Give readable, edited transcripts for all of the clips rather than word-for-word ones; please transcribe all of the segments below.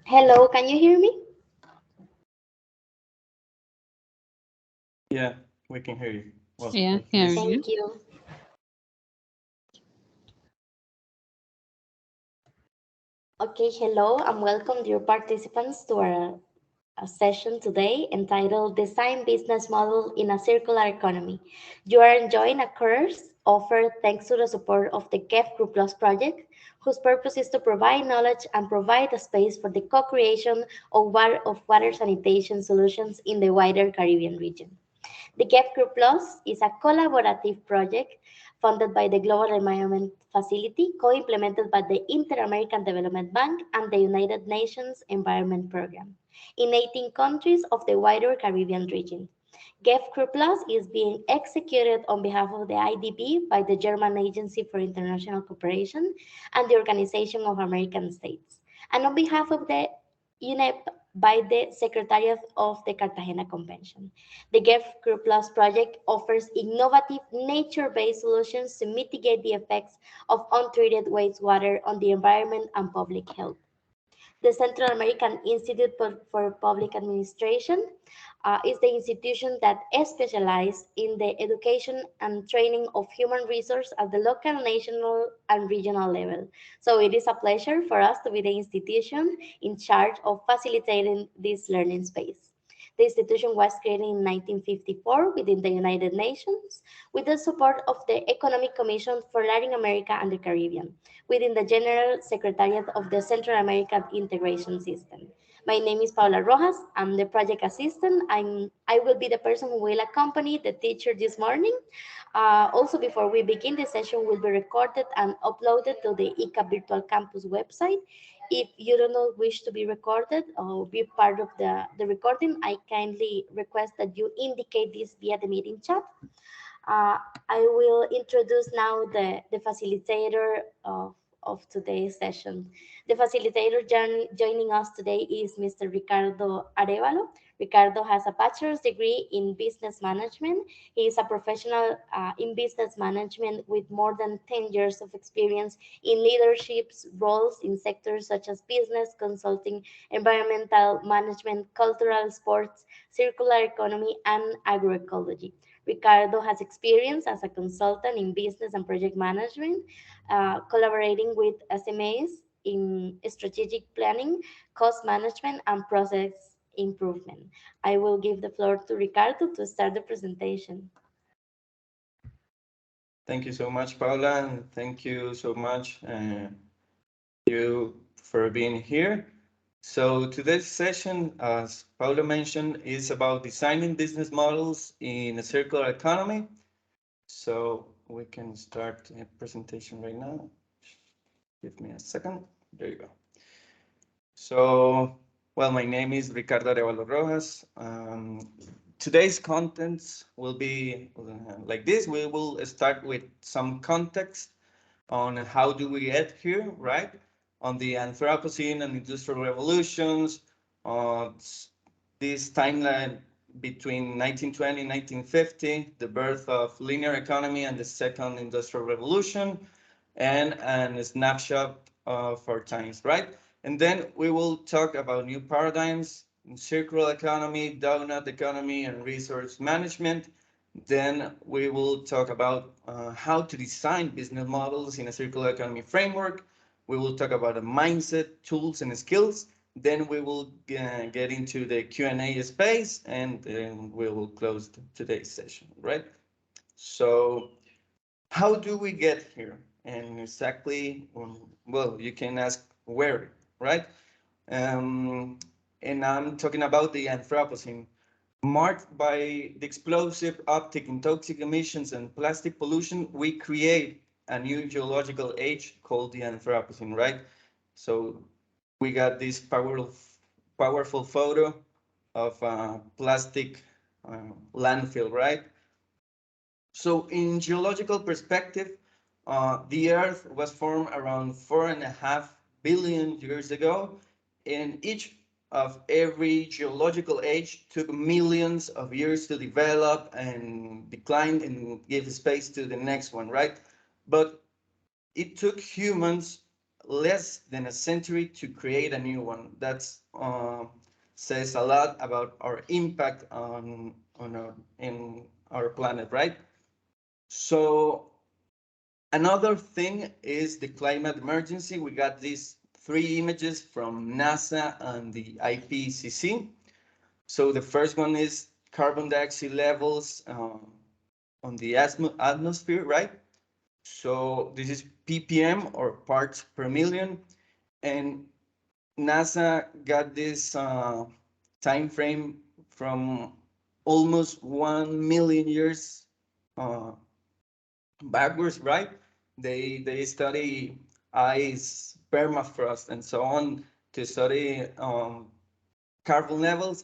Hello, can you hear me? Yeah, we can hear you. Well, Yeah, at hear least. you. Thank you. Okay, hello and welcome dear participants to our session today entitled Design Business Model in a Circular Economy. You are enjoying a course offered thanks to the support of the GEF Group Plus project, whose purpose is to provide knowledge and provide a space for the co-creation of water sanitation solutions in the wider Caribbean region. The GEF Group Plus is a collaborative project funded by the Global Environment Facility, co-implemented by the Inter-American Development Bank and the United Nations Environment Programme in 18 countries of the wider Caribbean region. GEF Group Plus is being executed on behalf of the IDB by the German Agency for International Cooperation and the Organization of American States, and on behalf of the UNEP by the Secretariat of the Cartagena Convention. The GEF Group Plus project offers innovative nature-based solutions to mitigate the effects of untreated wastewater on the environment and public health. The Central American Institute for Public Administration is the institution that specializes in the education and training of human resource at the local, national, and regional level. So it is a pleasure for us to be the institution in charge of facilitating this learning space. The institution was created in 1954 within the United Nations with the support of the Economic Commission for Latin America and the Caribbean within the General Secretariat of the Central American Integration System. My name is Paula Rojas. I'm the project assistant. I will be the person who will accompany the teacher this morning. Also, before we begin, the session will be recorded and uploaded to the ICA Virtual Campus website. If you do not wish to be recorded or be part of the recording, I kindly request that you indicate this via the meeting chat. Uh, I will introduce now the facilitator of today's session. The facilitator joining us today is Mr. Ricardo Arevalo. Ricardo has a bachelor's degree in business management. He is a professional in business management with more than 10 years of experience in leadership roles in sectors such as business, consulting, environmental management, cultural, sports, circular economy, and agroecology. Ricardo has experience as a consultant in business and project management, collaborating with SMEs in strategic planning, cost management, and process improvement. I will give the floor to Ricardo to start the presentation. Thank you so much, Paula, and thank you so much you for being here. So today's session, as Paula mentioned, is about designing business models in a circular economy. So we can start a presentation right now. Give me a second. There you go. So, well, my name is Ricardo Arevalo Rojas. Today's contents will be like this. We will start with some context on how do we get here, right? On the Anthropocene and Industrial Revolutions, uh, this timeline between 1920 and 1950, the birth of linear economy and the second industrial revolution, and a snapshot of our times, right? And then we will talk about new paradigms, circular economy, donut economy, and resource management. Then we will talk about how to design business models in a circular economy framework. We will talk about a mindset, tools, and skills. Then we will get into the Q&A space, and then we will close today's session, right? So how do we get here? And exactly, well, you can ask where, right? Um, and I'm talking about the Anthropocene, marked by the explosive uptick in toxic emissions and plastic pollution. We create a new geological age called the Anthropocene, right? So we got this powerful photo of plastic landfill, right? So in geological perspective, the Earth was formed around 4.5 billion years ago, and each of every geological age took millions of years to develop and decline and give space to the next one, right? But it took humans less than a century to create a new one. That's says a lot about our impact on our in our planet, right? So another thing is the climate emergency. We got these three images from NASA and the IPCC. So the first one is carbon dioxide levels on the atmosphere, right? So this is ppm, or parts per million, and NASA got this time frame from almost 1 million years uh, backwards, right? They study ice, permafrost, and so on to study carbon levels,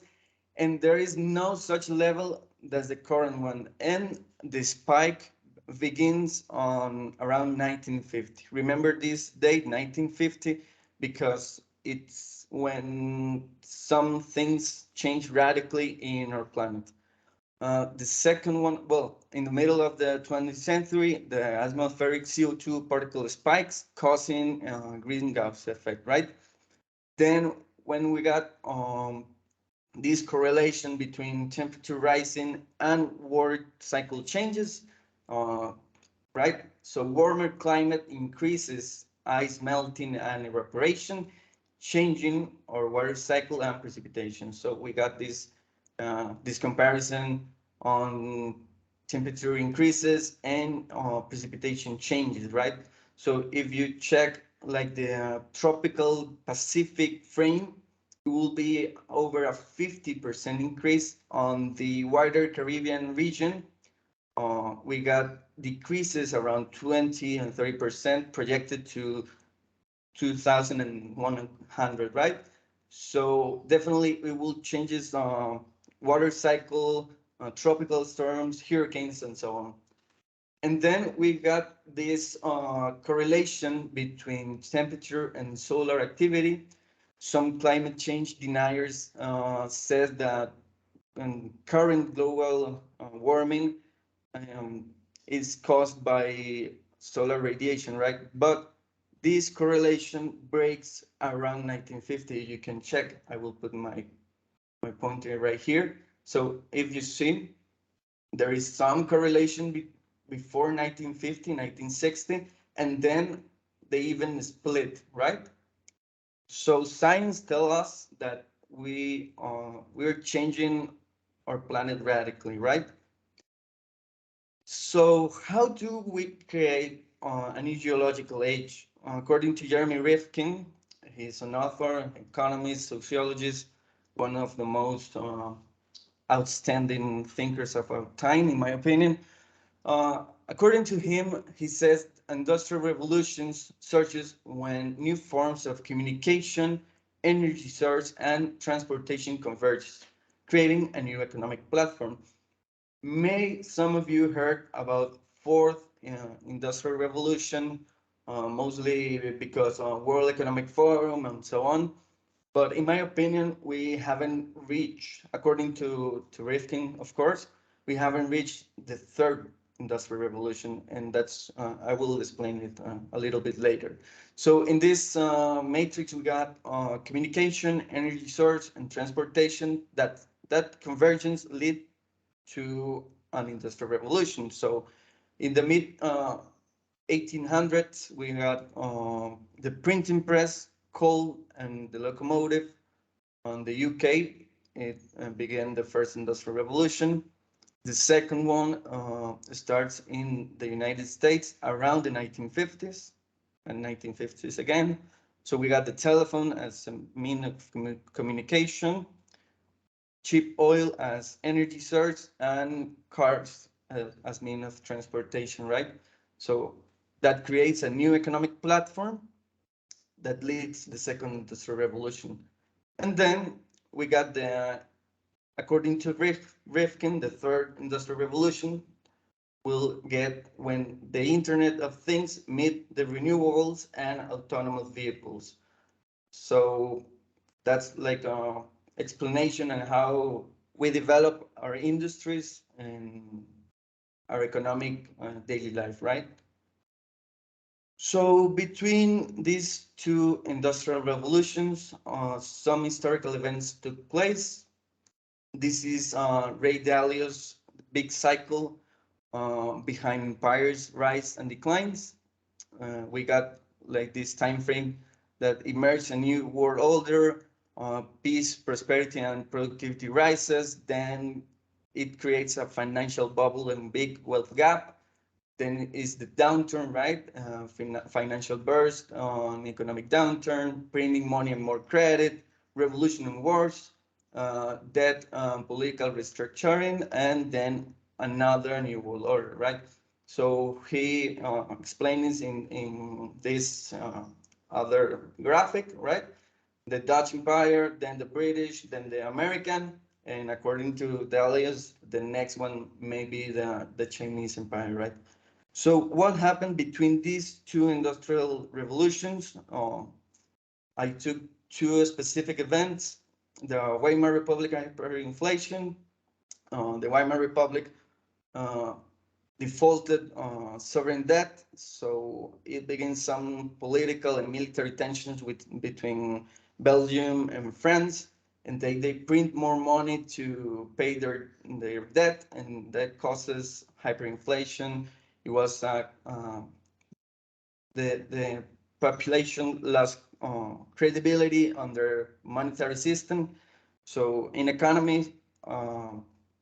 and there is no such level as the current one. And the spike begins on around 1950. Remember this date, 1950, because it's when some things change radically in our planet. The second one, well, in the middle of the 20th century, the atmospheric CO2 particle spikes, causing greenhouse effect, right? Then when we got this correlation between temperature rising and world cycle changes, uh, right? So warmer climate increases ice melting and evaporation, changing our water cycle and precipitation. So we got this comparison on temperature increases and precipitation changes, right? So if you check like the tropical Pacific frame, it will be over a 50% increase. On the wider Caribbean region, we got decreases around 20 and 30% projected to 2100, right? So definitely it will changes water cycle, tropical storms, hurricanes, and so on. And then we got this correlation between temperature and solar activity. Some climate change deniers said that current global warming um, is caused by solar radiation, right? But this correlation breaks around 1950. You can check. I will put my pointer right here. So if you see, there is some correlation before 1950, 1960, and then they even split, right? So science tell us that we're changing our planet radically, right? So how do we create a new geological age? According to Jeremy Rifkin, he's an author, economist, sociologist, one of the most outstanding thinkers of our time, in my opinion. According to him, he says industrial revolutions surges when new forms of communication, energy source, and transportation converge, creating a new economic platform. May some of you heard about fourth industrial revolution, mostly because of World Economic Forum and so on. But in my opinion, we haven't reached, according to Rifkin, of course, we haven't reached the third industrial revolution, and that's I will explain it a little bit later. So in this matrix, we got communication, energy source, and transportation. That convergence lead to an industrial revolution. So in the mid 1800s, we got the printing press, coal, and the locomotive. On the UK, it began the first industrial revolution. The second one starts in the United States around the 1950s and 1950s again. So we got the telephone as a mean of communication, cheap oil as energy source, and cars as mean of transportation, right? So that creates a new economic platform that leads the second industrial revolution. And then we got according to Rifkin, the third industrial revolution will get when the Internet of Things meet the renewables and autonomous vehicles. So that's like a explanation on how we develop our industries and our economic daily life, right? So between these two industrial revolutions, some historical events took place. This is Ray Dalio's big cycle behind empires' rise and declines. We got like this time frame that emerged a new world order, peace, prosperity, and productivity rises. Then it creates a financial bubble and big wealth gap. Then is the downturn, right? Financial burst, economic downturn, printing money and more credit, revolution and wars, debt, political restructuring, and then another new world order, right? So he explains in this other graphic, right? The Dutch Empire, then the British, then the American, and according to Delius, the next one may be the Chinese Empire, right? So what happened between these two industrial revolutions? I took two specific events, the Weimar Republic hyperinflation. The Weimar Republic uh, defaulted sovereign debt, so it began some political and military tensions between Belgium and France, and they print more money to pay their debt, and that causes hyperinflation. It was the population lost credibility on their monetary system. So in economy,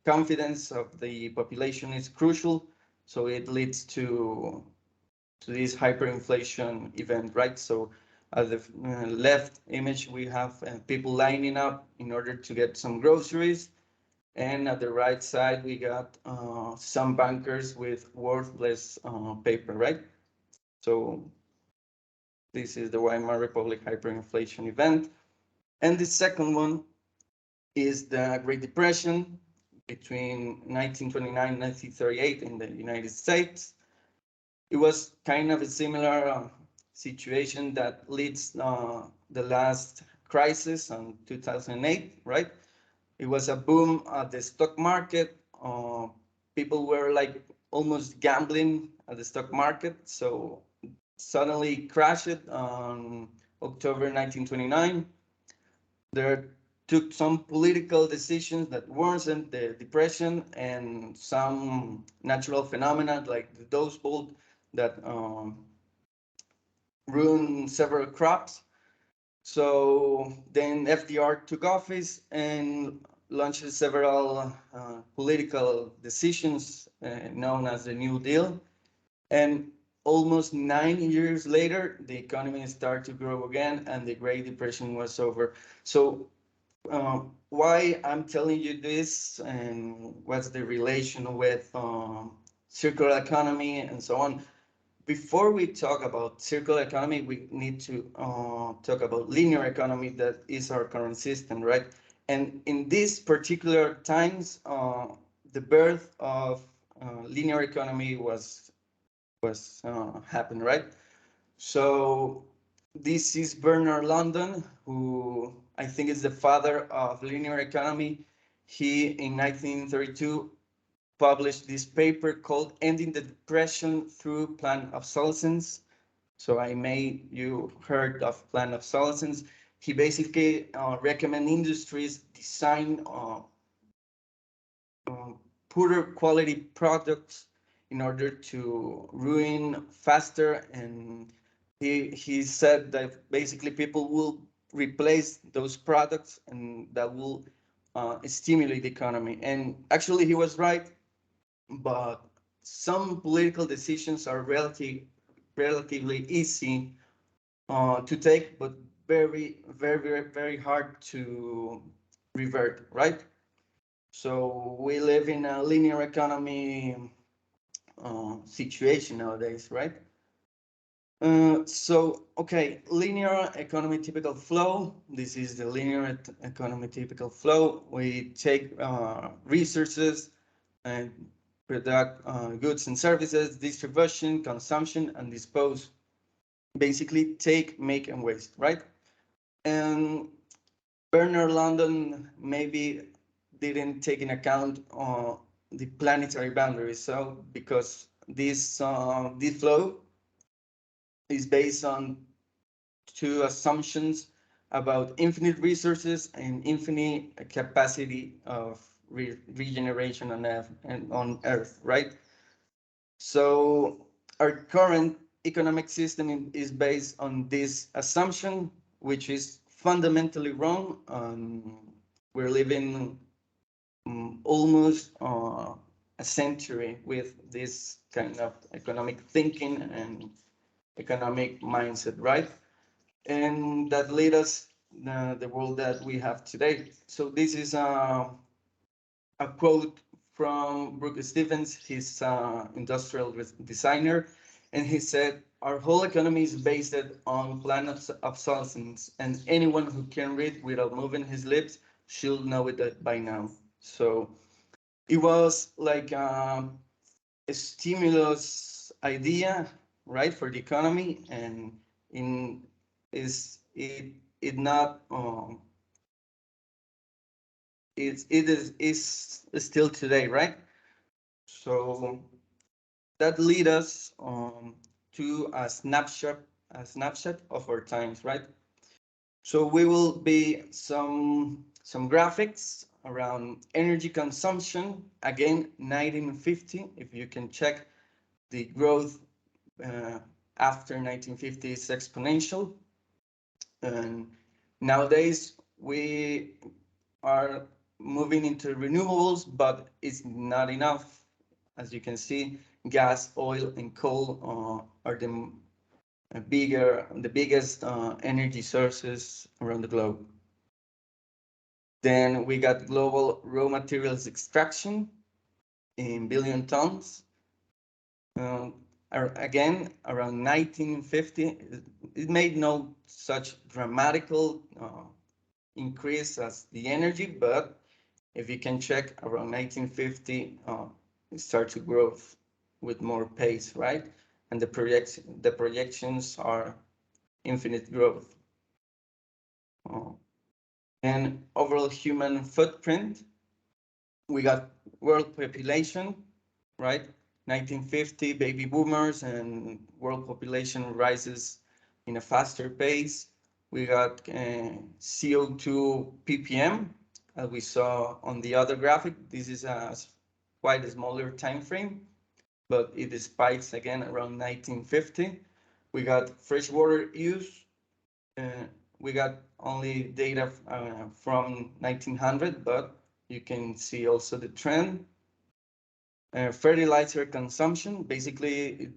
confidence of the population is crucial. So it leads to this hyperinflation event, right? So at the left image, we have people lining up in order to get some groceries. And at the right side, we got some bankers with worthless paper, right? So this is the Weimar Republic hyperinflation event. And the second one is the Great Depression between 1929 and 1938 in the United States. It was kind of a similar situation that leads the last crisis in 2008, right? It was a boom at the stock market. People were like almost gambling at the stock market. So suddenly crashed on October 1929. There took some political decisions that worsened the depression and some natural phenomena like the Dust Bowl that ruined several crops. So then FDR took office and launched several political decisions known as the New Deal. And almost 9 years later, the economy started to grow again and the Great Depression was over. So why I'm telling you this and what's the relation with circular economy and so on. Before we talk about circular economy, we need to talk about linear economy that is our current system, right? And in these particular times, the birth of linear economy was happened, right? So this is Bernard London, who I think is the father of linear economy. He, in 1932, published this paper called Ending the Depression Through Planned Obsolescence. So I made you heard of planned obsolescence. He basically recommend industries design uh, poorer quality products in order to ruin faster. And he said that basically people will replace those products and that will stimulate the economy. And actually he was right, but some political decisions are relatively easy to take, but very hard to revert, right? So we live in a linear economy situation nowadays, right? Okay, linear economy typical flow. This is the linear economy typical flow. We take resources and product goods and services, distribution, consumption, and dispose. Basically, take, make, and waste, right? And Bernard London maybe didn't take in account the planetary boundaries. So because this flow is based on two assumptions about infinite resources and infinite capacity of regeneration on Earth, right? So our current economic system is based on this assumption, which is fundamentally wrong. We're living almost a century with this kind of economic thinking and economic mindset, right? And that led us the world that we have today. So this is a quote from Brooke Stevens, his industrial designer, and he said, "Our whole economy is based on planned obsolescence, and anyone who can read without moving his lips should know it by now." So it was like a stimulus idea, right, for the economy, and in it not is still today, right? So that lead us to a snapshot of our times, right? So we will be some graphics around energy consumption. Again, 1950. If you can check the growth uh, after 1950 is exponential, and nowadays we are moving into renewables, but it's not enough. As you can see, gas, oil, and coal are the biggest energy sources around the globe. Then we got global raw materials extraction in billion tons. Um, Again, around 1950, it made no such dramatical increase as the energy, but if you can check around 1950, it started to grow with more pace, right? And the projections are infinite growth. Uh, and overall human footprint, we got world population, right? 1950 baby boomers and world population rises in a faster pace. We got CO2 ppm, as we saw on the other graphic. This is a quite a smaller time frame, but it spikes again around 1950. We got freshwater use. Uh, we got only data from 1900, but you can see also the trend. Fertilizer consumption, basically,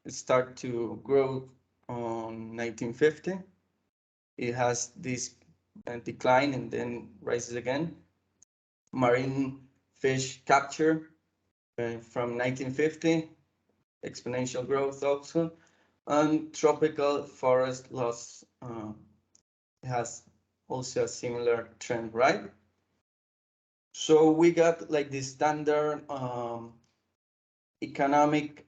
it started to grow on 1950. It has this decline and then rises again. Marine fish capture from 1950, exponential growth also. And tropical forest loss has also a similar trend, right? So we got like the standard economic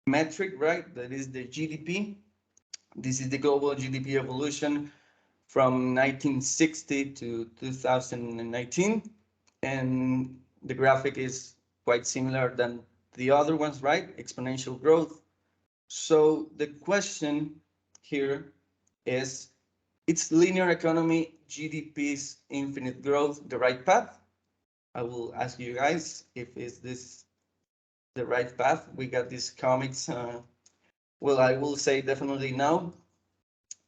metric, right? That is the GDP. This is the global GDP evolution from 1960 to 2019. And the graphic is quite similar than the other ones, right? Exponential growth. So the question here is, it's linear economy, GDP's infinite growth, the right path? I will ask you guys if is this the right path. We got these comics. Well, I will say definitely no.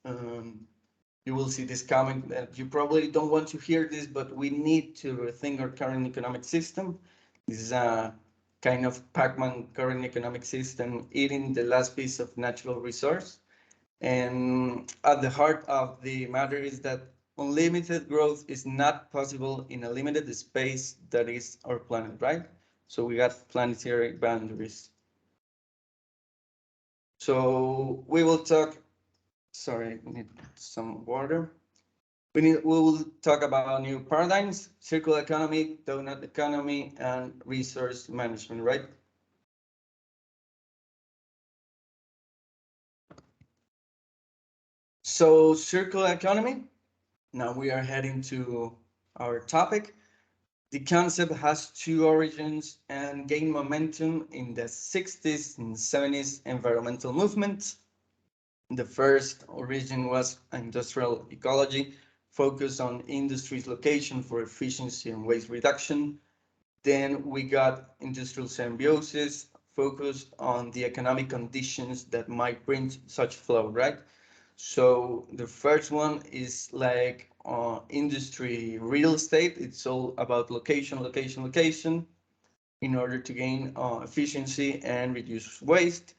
Um, you will see this comic that you probably don't want to hear this, but we need to rethink our current economic system. This is a kind of Pac-Man current economic system eating the last piece of natural resource. And at the heart of the matter is that unlimited growth is not possible in a limited space that is our planet, right? So we got planetary boundaries. So we will talk, sorry, I need some water. We will talk about new paradigms, circular economy, donut economy, and resource management, right? So circular economy, now we are heading to our topic. The concept has two origins and gained momentum in the 60s and 70s environmental movement. The first origin was industrial ecology, focused on industry's location for efficiency and waste reduction. Then we got industrial symbiosis, focused on the economic conditions that might bring such flow, right? So the first one is like industry real estate. It's all about location, location, location in order to gain efficiency and reduce waste.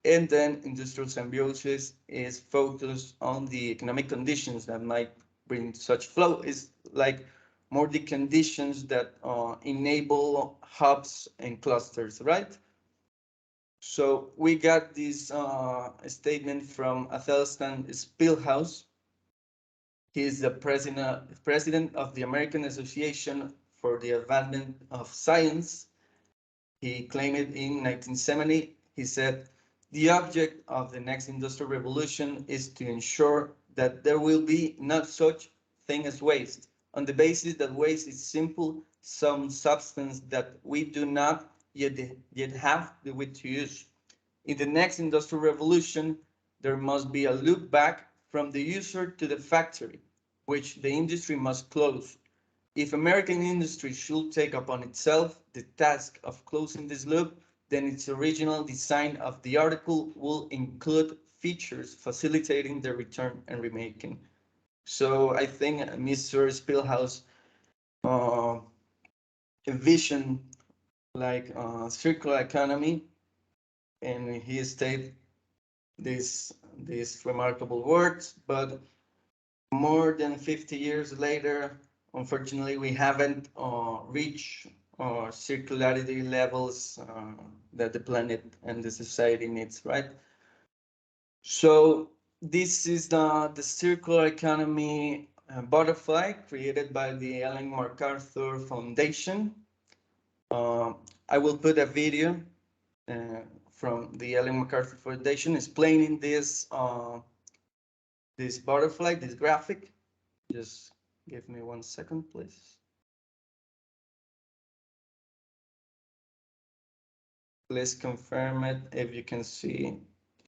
And then industrial symbiosis is focused on the economic conditions that might bring such flow. Is like more the conditions that enable hubs and clusters, right? So we got this statement from Athelstan Spielhaus. He is the president of the American Association for the Advancement of Science. He claimed it in 1970. He said, the object of the next industrial revolution is to ensure that there will be not such thing as waste, on the basis that waste is simple some substance that we do not yet have the wit to use. In the next industrial revolution, there must be a loop back from the user to the factory, which the industry must close. If American industry should take upon itself the task of closing this loop, then its original design of the article will include features facilitating the return and remaking. So I think Mr. Spielhaus uh, envisioned like a circular economy, and he stated these remarkable words. But more than 50 years later, unfortunately, we haven't reached circularity levels that the planet and the society needs, right? So this is the circular economy butterfly created by the Ellen MacArthur Foundation. I will put a video uh, from the Ellen MacArthur Foundation explaining this butterfly, this graphic. Just give me 1 second, please. Please confirm it if you can see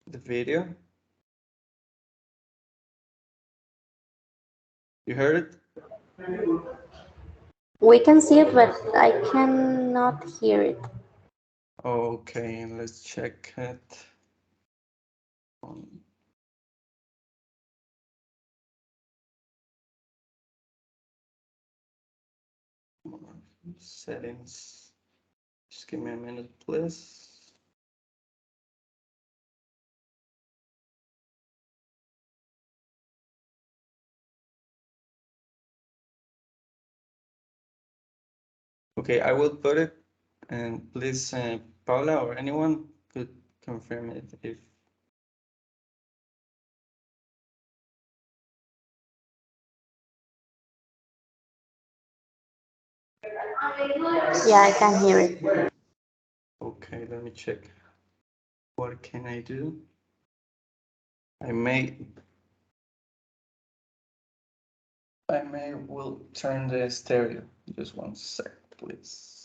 the video. You heard it? We can see it, but I cannot hear it. Okay, let's check it. Settings. Just give me a minute, please. Okay, I will put it, and please, Paula or anyone could confirm it if. Yeah, I can hear it. Okay, let me check. What can I do? I may will turn the stereo. Just 1 sec, please.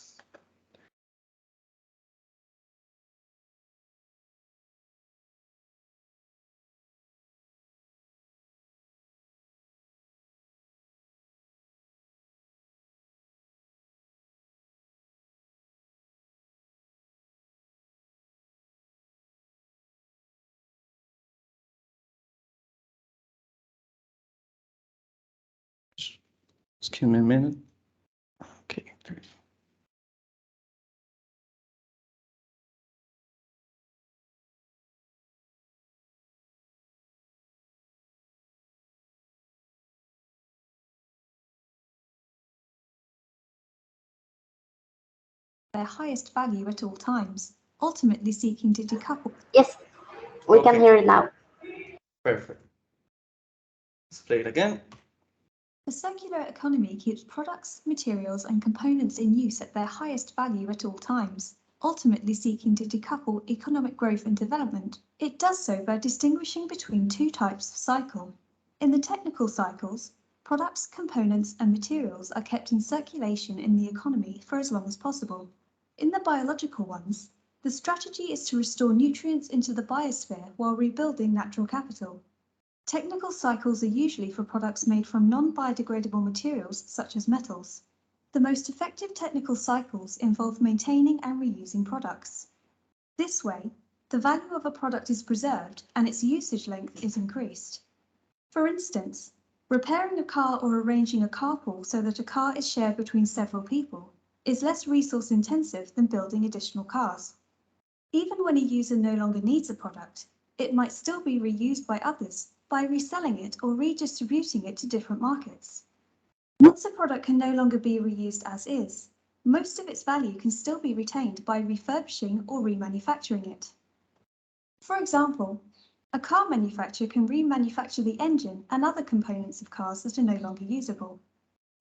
Just give me a minute. Okay. Their highest value at all times, ultimately seeking to decouple. Yes, we can hear it now. Perfect. Let's play it again. The circular economy keeps products, materials, and components in use at their highest value at all times, ultimately seeking to decouple economic growth and development. It does so by distinguishing between two types of cycle. In the technical cycles, products, components, and materials are kept in circulation in the economy for as long as possible. In the biological ones, The strategy is to restore nutrients into the biosphere while rebuilding natural capital. Technical cycles are usually for products made from non-biodegradable materials such as metals. The most effective technical cycles involve maintaining and reusing products. This way, the value of a product is preserved and its usage length is increased. For instance, repairing a car or arranging a carpool so that a car is shared between several people is less resource intensive than building additional cars. Even when a user no longer needs a product, it might still be reused by others by reselling it or redistributing it to different markets. Once a product can no longer be reused as is, most of its value can still be retained by refurbishing or remanufacturing it. For example, a car manufacturer can remanufacture the engine and other components of cars that are no longer usable.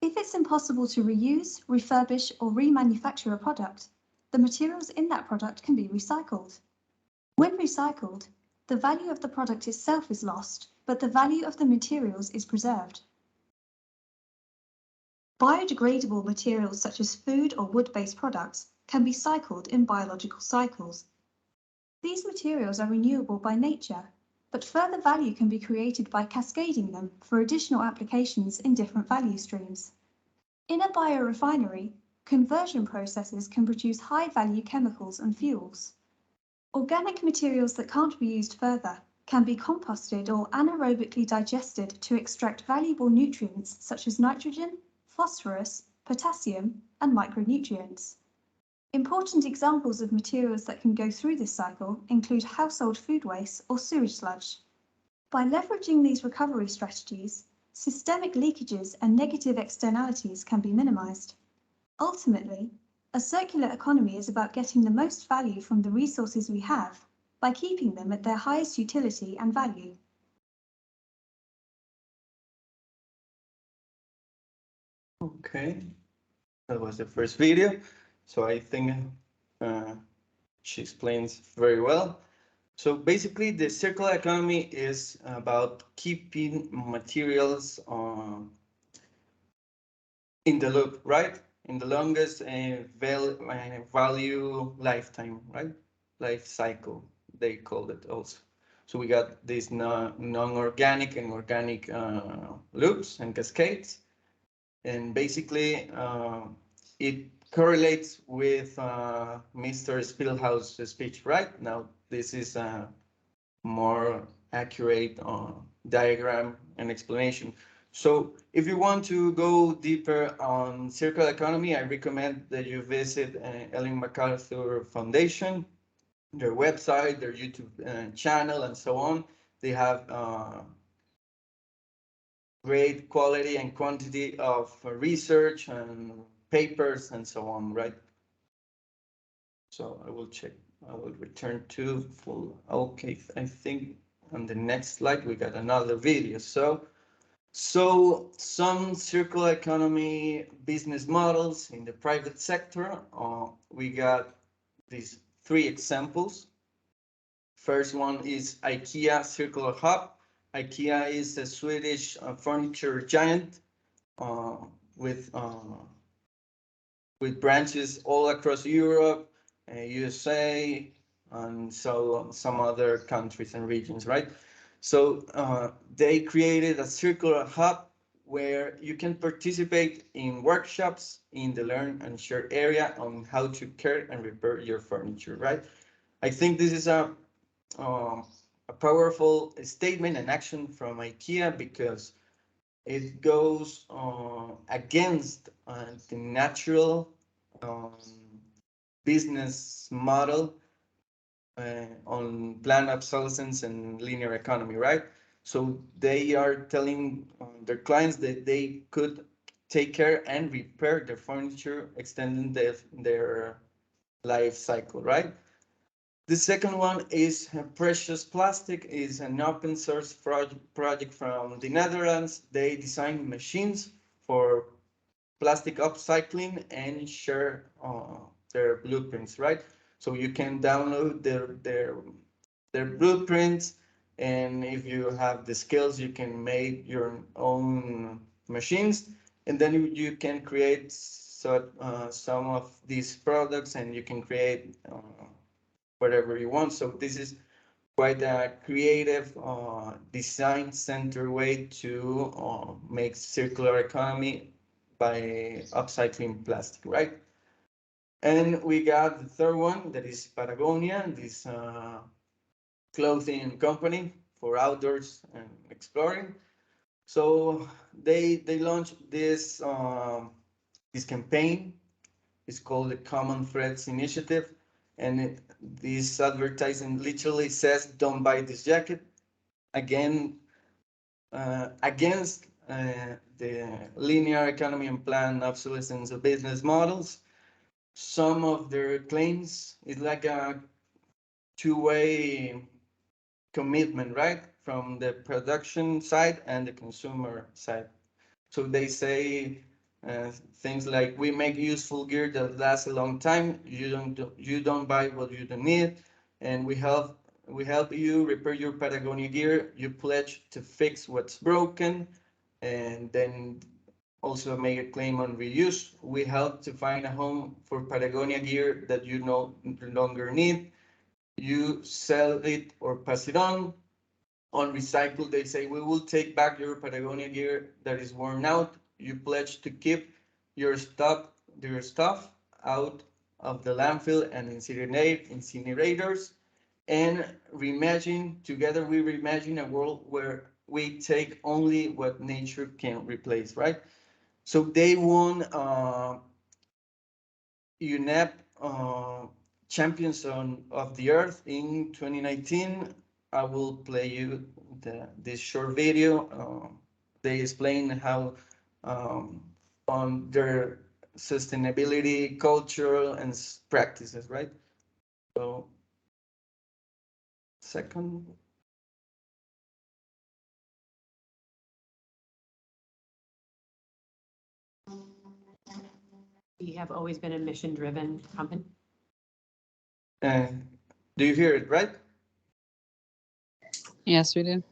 If it's impossible to reuse, refurbish, or remanufacture a product, the materials in that product can be recycled. When recycled, the value of the product itself is lost, but the value of the materials is preserved. Biodegradable materials such as food or wood-based products can be cycled in biological cycles. These materials are renewable by nature, but further value can be created by cascading them for additional applications in different value streams. In a biorefinery, conversion processes can produce high-value chemicals and fuels. Organic materials that can't be used further can be composted or anaerobically digested to extract valuable nutrients such as nitrogen, phosphorus, potassium, and micronutrients. Important examples of materials that can go through this cycle include household food waste or sewage sludge. By leveraging these recovery strategies, systemic leakages and negative externalities can be minimized. Ultimately, a circular economy is about getting the most value from the resources we have by keeping them at their highest utility and value. Okay, that was the first video. So I think she explains very well. So basically, the circular economy is about keeping materials in the loop, right? In the longest value lifetime, right? Life cycle, they call it also. So we got these non-organic and organic loops and cascades. And basically, it correlates with Mr. Spielhaus's speech, right? Now, this is a more accurate diagram and explanation. So if you want to go deeper on circular economy, I recommend that you visit Ellen MacArthur Foundation, their website, their YouTube channel, and so on. They have great quality and quantity of research and papers and so on, right? So I will check, I will return to full. Okay, I think on the next slide, we got another video. So some circular economy business models in the private sector. We got these three examples. First one is IKEA Circular Hub. IKEA is a Swedish furniture giant uh, with branches all across Europe, USA, and so some other countries and regions, right? So they created a circular hub where you can participate in workshops in the learn and share area on how to care and repair your furniture, right? I think this is a powerful statement and action from IKEA because it goes against the natural um, business model on planned obsolescence and linear economy, right? So they are telling their clients that they could take care and repair their furniture, extending their life cycle, right? The second one is Precious Plastic is an open source project from the Netherlands. They design machines for plastic upcycling and share their blueprints, right? So you can download their blueprints, and if you have the skills, you can make your own machines, and then you can create some of these products, and you can create whatever you want. So this is quite a creative, design-centered way to make circular economy by upcycling plastic, right? And we got the third one, that is Patagonia, this clothing company for outdoors and exploring. So they launched this campaign. It's called the Common Threads Initiative, and this advertising literally says, "Don't buy this jacket." Again, against the linear economy and planned obsolescence of business models. Some of their claims is like a two-way commitment, right? From the production side and the consumer side. So they say things like, "We make useful gear that lasts a long time. You don't buy what you don't need, and we help you repair your Patagonia gear. You pledge to fix what's broken, and then also make a claim on reuse. We help to find a home for Patagonia gear that you no longer need. You sell it or pass it on." On recycle, they say, "We will take back your Patagonia gear that is worn out. You pledge to keep your stuff out of the landfill and incinerators, and together we reimagine a world where we take only what nature can replace," right? So they won UNEP Champions of the Earth in 2019. I will play you this short video. They explain how on their sustainability, cultural, and practices, right? So, second. We have always been a mission-driven company. Do you hear it, right? Yes, we do.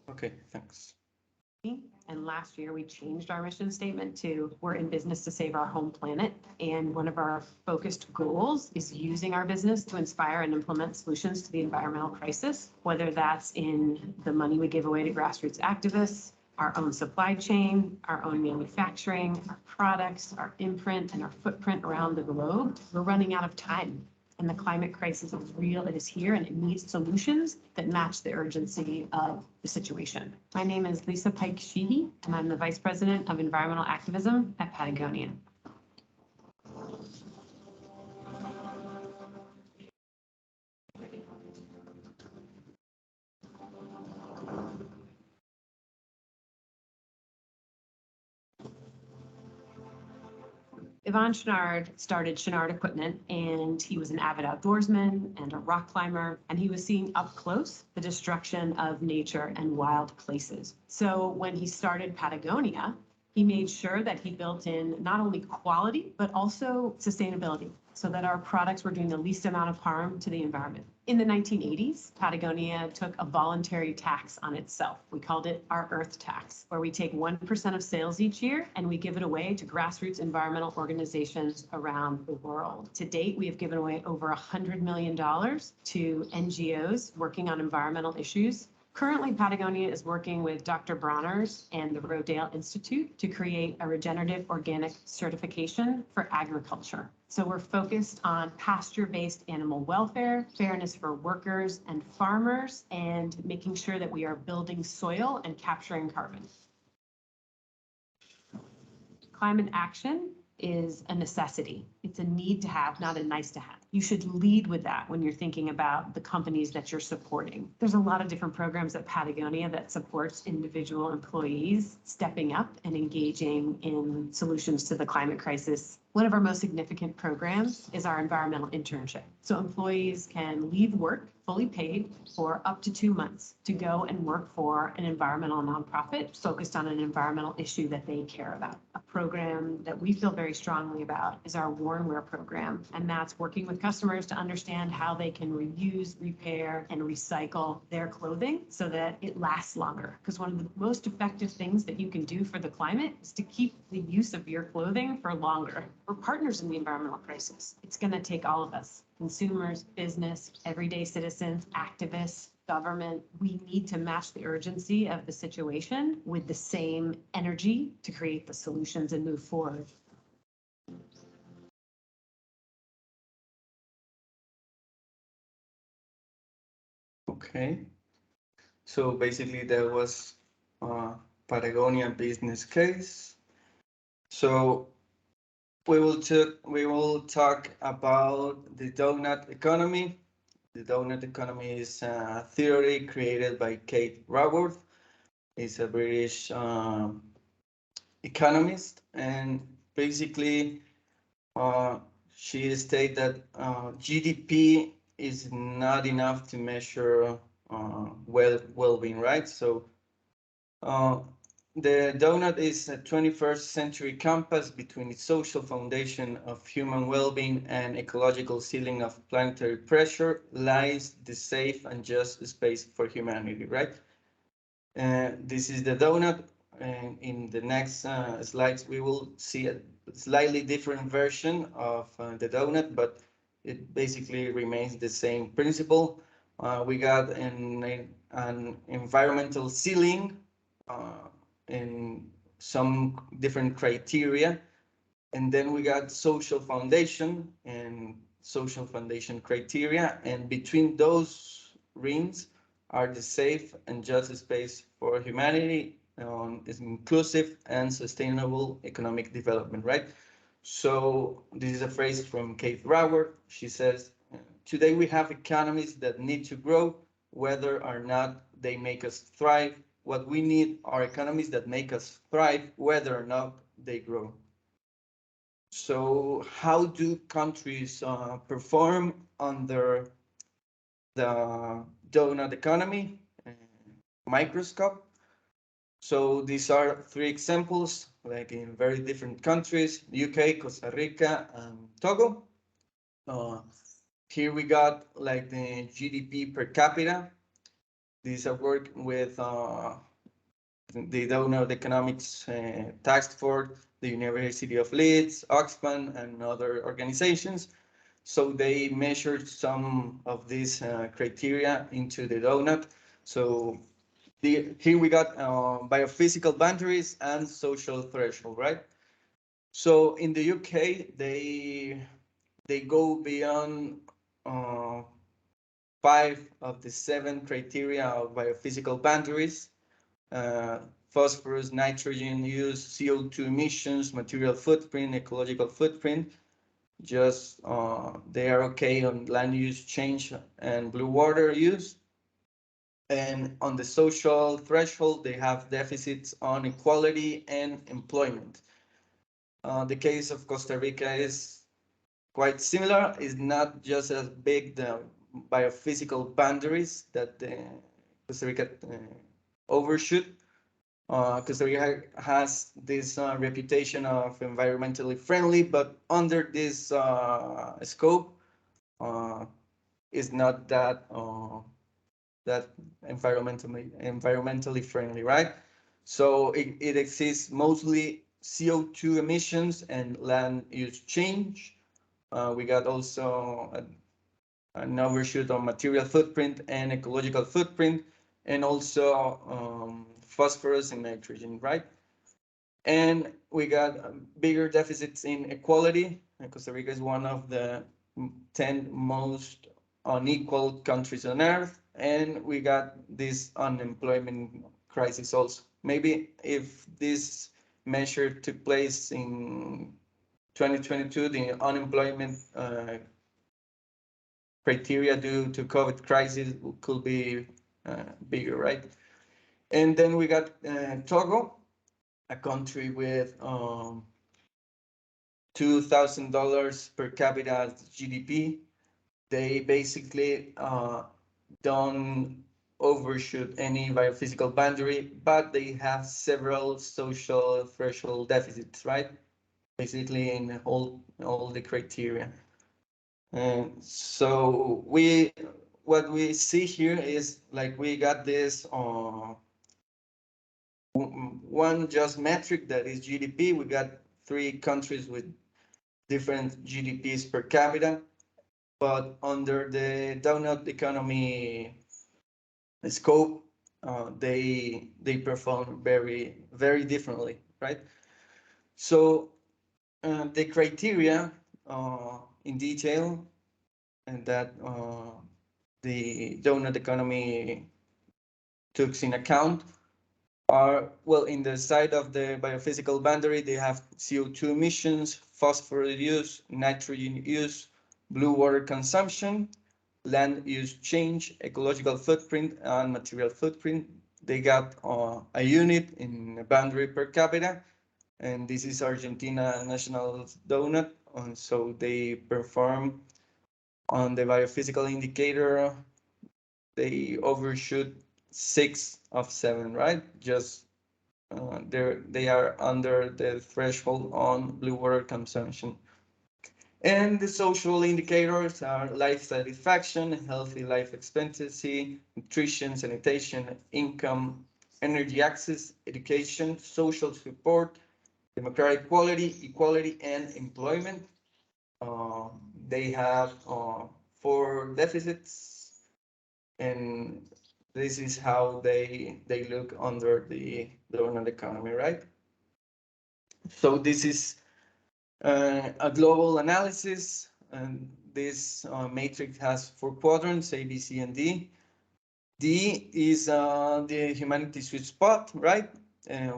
Okay, thanks. And last year, we changed our mission statement to, "We're in business to save our home planet." And one of our focused goals is using our business to inspire and implement solutions to the environmental crisis, whether that's in the money we give away to grassroots activists, our own supply chain, our own manufacturing, our products, our imprint, and our footprint around the globe. We're running out of time. And the climate crisis is real, it is here, and it needs solutions that match the urgency of the situation. My name is Lisa Pike Sheehy, and I'm the Vice President of Environmental Activism at Patagonia. Yvon Chouinard started Chouinard Equipment, and he was an avid outdoorsman and a rock climber, and he was seeing up close the destruction of nature and wild places. So when he started Patagonia, he made sure that he built in not only quality, but also sustainability, so that our products were doing the least amount of harm to the environment. In the 1980s, Patagonia took a voluntary tax on itself. We called it our Earth Tax, where we take 1% of sales each year and we give it away to grassroots environmental organizations around the world. To date, we have given away over $100 million to NGOs working on environmental issues. Currently, Patagonia is working with Dr. Bronner's and the Rodale Institute to create a regenerative organic certification for agriculture. So we're focused on pasture-based animal welfare, fairness for workers and farmers, and making sure that we are building soil and capturing carbon. Climate action is a necessity. It's a need to have, not a nice to have. You should lead with that when you're thinking about the companies that you're supporting. There's a lot of different programs at Patagonia that supports individual employees stepping up and engaging in solutions to the climate crisis. One of our most significant programs is our environmental internship. So employees can leave work fully paid for up to 2 months to go and work for an environmental nonprofit focused on an environmental issue that they care about. A program that we feel very strongly about is our Worn Wear program, and that's working with customers to understand how they can reuse, repair, and recycle their clothing so that it lasts longer. Because one of the most effective things that you can do for the climate is to keep the use of your clothing for longer. We're partners in the environmental crisis. It's going to take all of us, consumers, business, everyday citizens, activists, government. We need to match the urgency of the situation with the same energy to create the solutions and move forward. Okay. So basically there was Patagonia business case. So we will talk about the donut economy. The donut economy is a theory created by Kate Raworth. He's a British economist, and basically she stated that GDP is not enough to measure well-being, right? So the donut is a 21st century compass between its social foundation of human well-being and ecological ceiling of planetary pressure lies the safe and just space for humanity, right? This is the donut, and in the next slides we will see a slightly different version of the donut, but it basically remains the same principle. We got an environmental ceiling in some different criteria, and then we got social foundation and social foundation criteria, and between those rings are the safe and just space for humanity, is inclusive and sustainable economic development, right? So this is a phrase from Kate Raworth. She says, today we have economies that need to grow, whether or not they make us thrive. What we need are economies that make us thrive, whether or not they grow. So how do countries perform under the donut economy microscope? So these are three examples, like in very different countries: UK, Costa Rica, and Togo. Here we got like the GDP per capita. These are working with the donut economics task force, the University of Leeds, Oxfam, and other organizations. So they measured some of these criteria into the donut. So here we got biophysical boundaries and social threshold, right? So in the UK, they go beyond uh, 5 of the 7 criteria of biophysical boundaries: phosphorus, nitrogen use, CO2 emissions, material footprint, ecological footprint. Just they are okay on land use change and blue water use. And on the social threshold, they have deficits on equality and employment. The case of Costa Rica is quite similar. It's not just as big the biophysical boundaries that the Costa Rica overshoot. Costa Rica has this reputation of environmentally friendly, but under this scope, is not that environmentally friendly, right? So it exists mostly CO2 emissions and land use change. We got also an overshoot on material footprint and ecological footprint, and also phosphorus and nitrogen, right? And we got bigger deficits in equality. Costa Rica is one of the 10 most unequal countries on earth, and we got this unemployment crisis also. Maybe if this measure took place in 2022, the unemployment criteria due to COVID crisis could be bigger, right? And then we got Togo, a country with $2,000 per capita GDP. They basically don't overshoot any biophysical boundary, but they have several social threshold deficits, right? Basically in all the criteria. And so what we see here is like we got this one just metric that is GDP. We got 3 countries with different GDPs per capita, but under the donut economy scope, they perform very differently, right? So the criteria in detail and that the donut economy took in account are, well, in the side of the biophysical boundary, they have CO2 emissions, phosphorus use, nitrogen use, blue water consumption, land use change, ecological footprint, and material footprint. They got a unit in boundary per capita, and this is Argentina National Donut. And so they perform on the biophysical indicator, they overshoot 6 of 7, right? Just they are under the threshold on blue water consumption. And the social indicators are life satisfaction, healthy life expectancy, nutrition, sanitation, income, energy access, education, social support, democratic equality, and employment. Uh, they have 4 deficits, and this is how they look under the donut economy, right? So this is a global analysis, and this matrix has 4 quadrants: A, B, C, and D. D is the humanity sweet spot, right?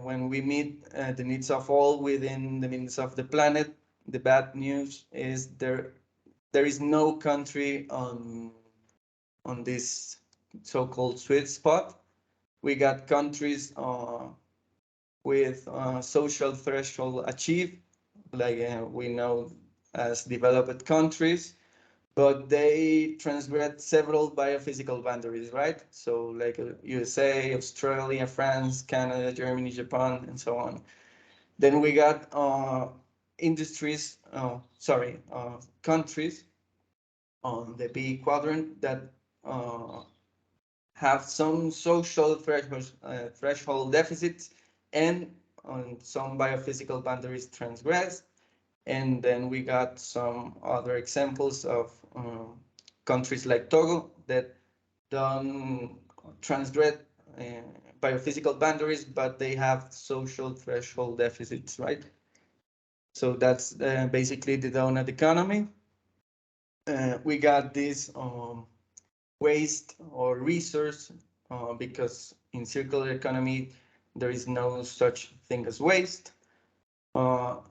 When we meet the needs of all within the means of the planet. The bad news is there is no country on this so-called sweet spot. We got countries with social threshold achieved, like we know as developed countries, but they transgress several biophysical boundaries, right? So like USA, Australia, France, Canada, Germany, Japan, and so on. Then we got countries on the B quadrant that uh, have some social threshold deficits and on some biophysical boundaries transgressed. And then we got some other examples of countries like Togo that don't transgress uh, biophysical boundaries, but they have social threshold deficits, right? So that's basically the donut economy. We got this waste or resource because in circular economy there is no such thing as waste.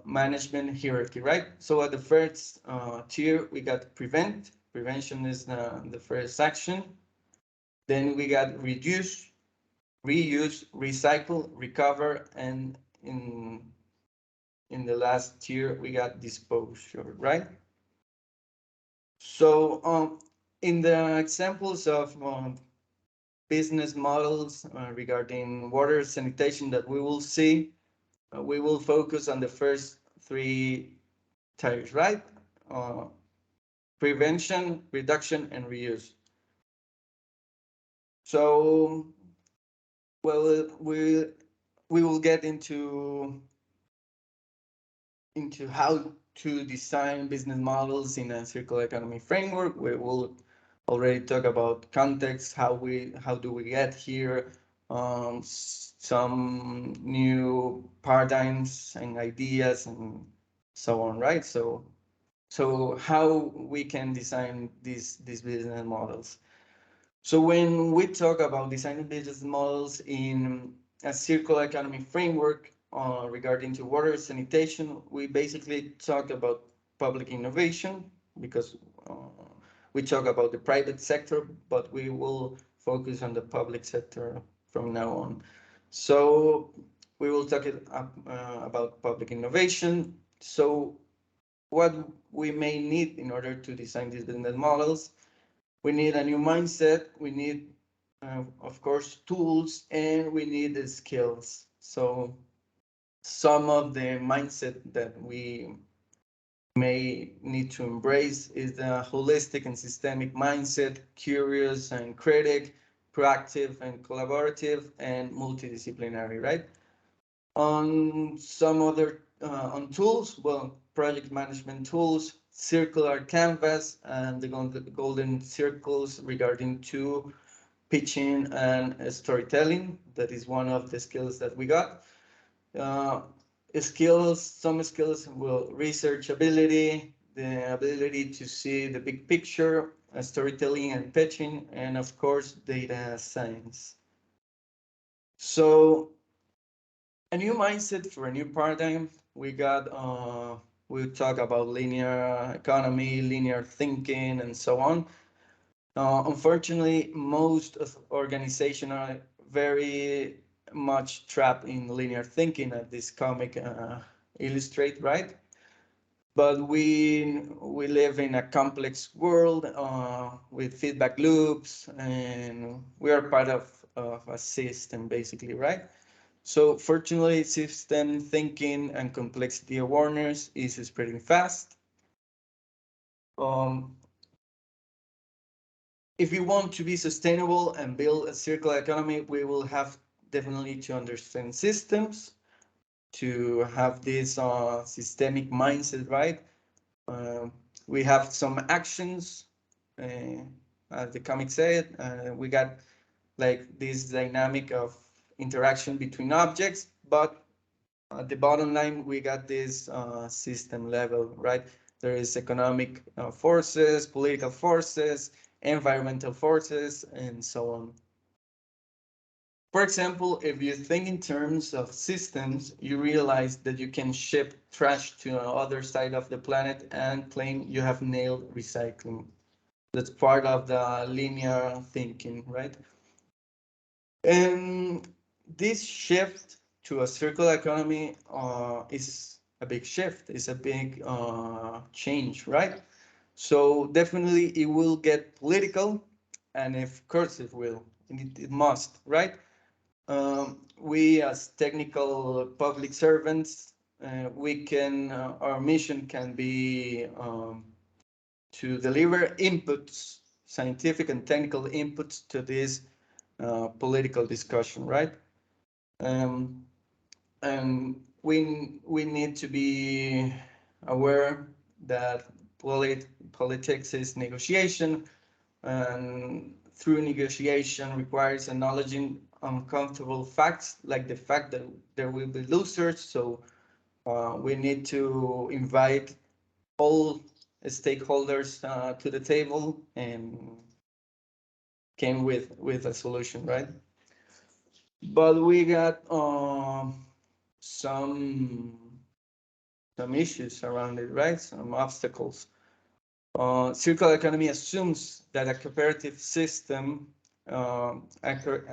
Management hierarchy, right? So at the first tier we got prevent. Prevention is the first action. Then we got reduce, reuse, recycle, recover, and in the last tier we got disposure, right? So in the examples of business models regarding water sanitation that we will see, we will focus on the first 3 tiers, right? Uh, Prevention, reduction, and reuse. So, well, we will get into how to design business models in a circular economy framework. We will already talk about context, how do we get here, some new paradigms and ideas and so on, right? So how we can design these business models. So when we talk about designing business models in a circular economy framework regarding to water sanitation, we basically talk about public innovation because uh, we talk about the private sector, but we will focus on the public sector from now on. So we will talk about public innovation. So what we may need in order to design these business models: we need a new mindset, we need of course tools, and we need the skills. So some of the mindset that we may need to embrace is the holistic and systemic mindset: curious and critic, proactive and collaborative, and multidisciplinary, right? On some other on tools, well, project management tools, circular canvas, and the golden circles regarding to pitching and storytelling. That is one of the skills that we got. Uh, some skills will research ability, the ability to see the big picture, storytelling and pitching, and of course, data science. So a new mindset for a new paradigm. We'll talk about linear economy, linear thinking, and so on. Unfortunately, most of organizations are very much trapped in linear thinking, as this comic illustrate, right? But we live in a complex world with feedback loops, and we are part of a system, basically, right? So fortunately, system thinking and complexity awareness is spreading fast. Um, if we want to be sustainable and build a circular economy, we will have definitely to understand systems, to have this systemic mindset, right? Uh, we have some actions, uh, as the comic said. We got like this dynamic of interaction between objects, but at the bottom line, we got this system level, right? There is economic forces, political forces, environmental forces, and so on. For example, if you think in terms of systems, you realize that you can ship trash to the other side of the planet and claim you have nailed recycling. That's part of the linear thinking, right? And this shift to a circular economy is a big shift, is a big change, right? So definitely it will get political, and of course it will, it must, right? We as technical public servants, our mission can be to deliver inputs, scientific and technical inputs to this political discussion, right? Um, and we need to be aware that politics is negotiation, and through negotiation requires acknowledging uncomfortable facts, like the fact that there will be losers. So we need to invite all stakeholders to the table and came with a solution, right? But we got some some issues around it, right? Some obstacles. Circular economy assumes that a cooperative system, a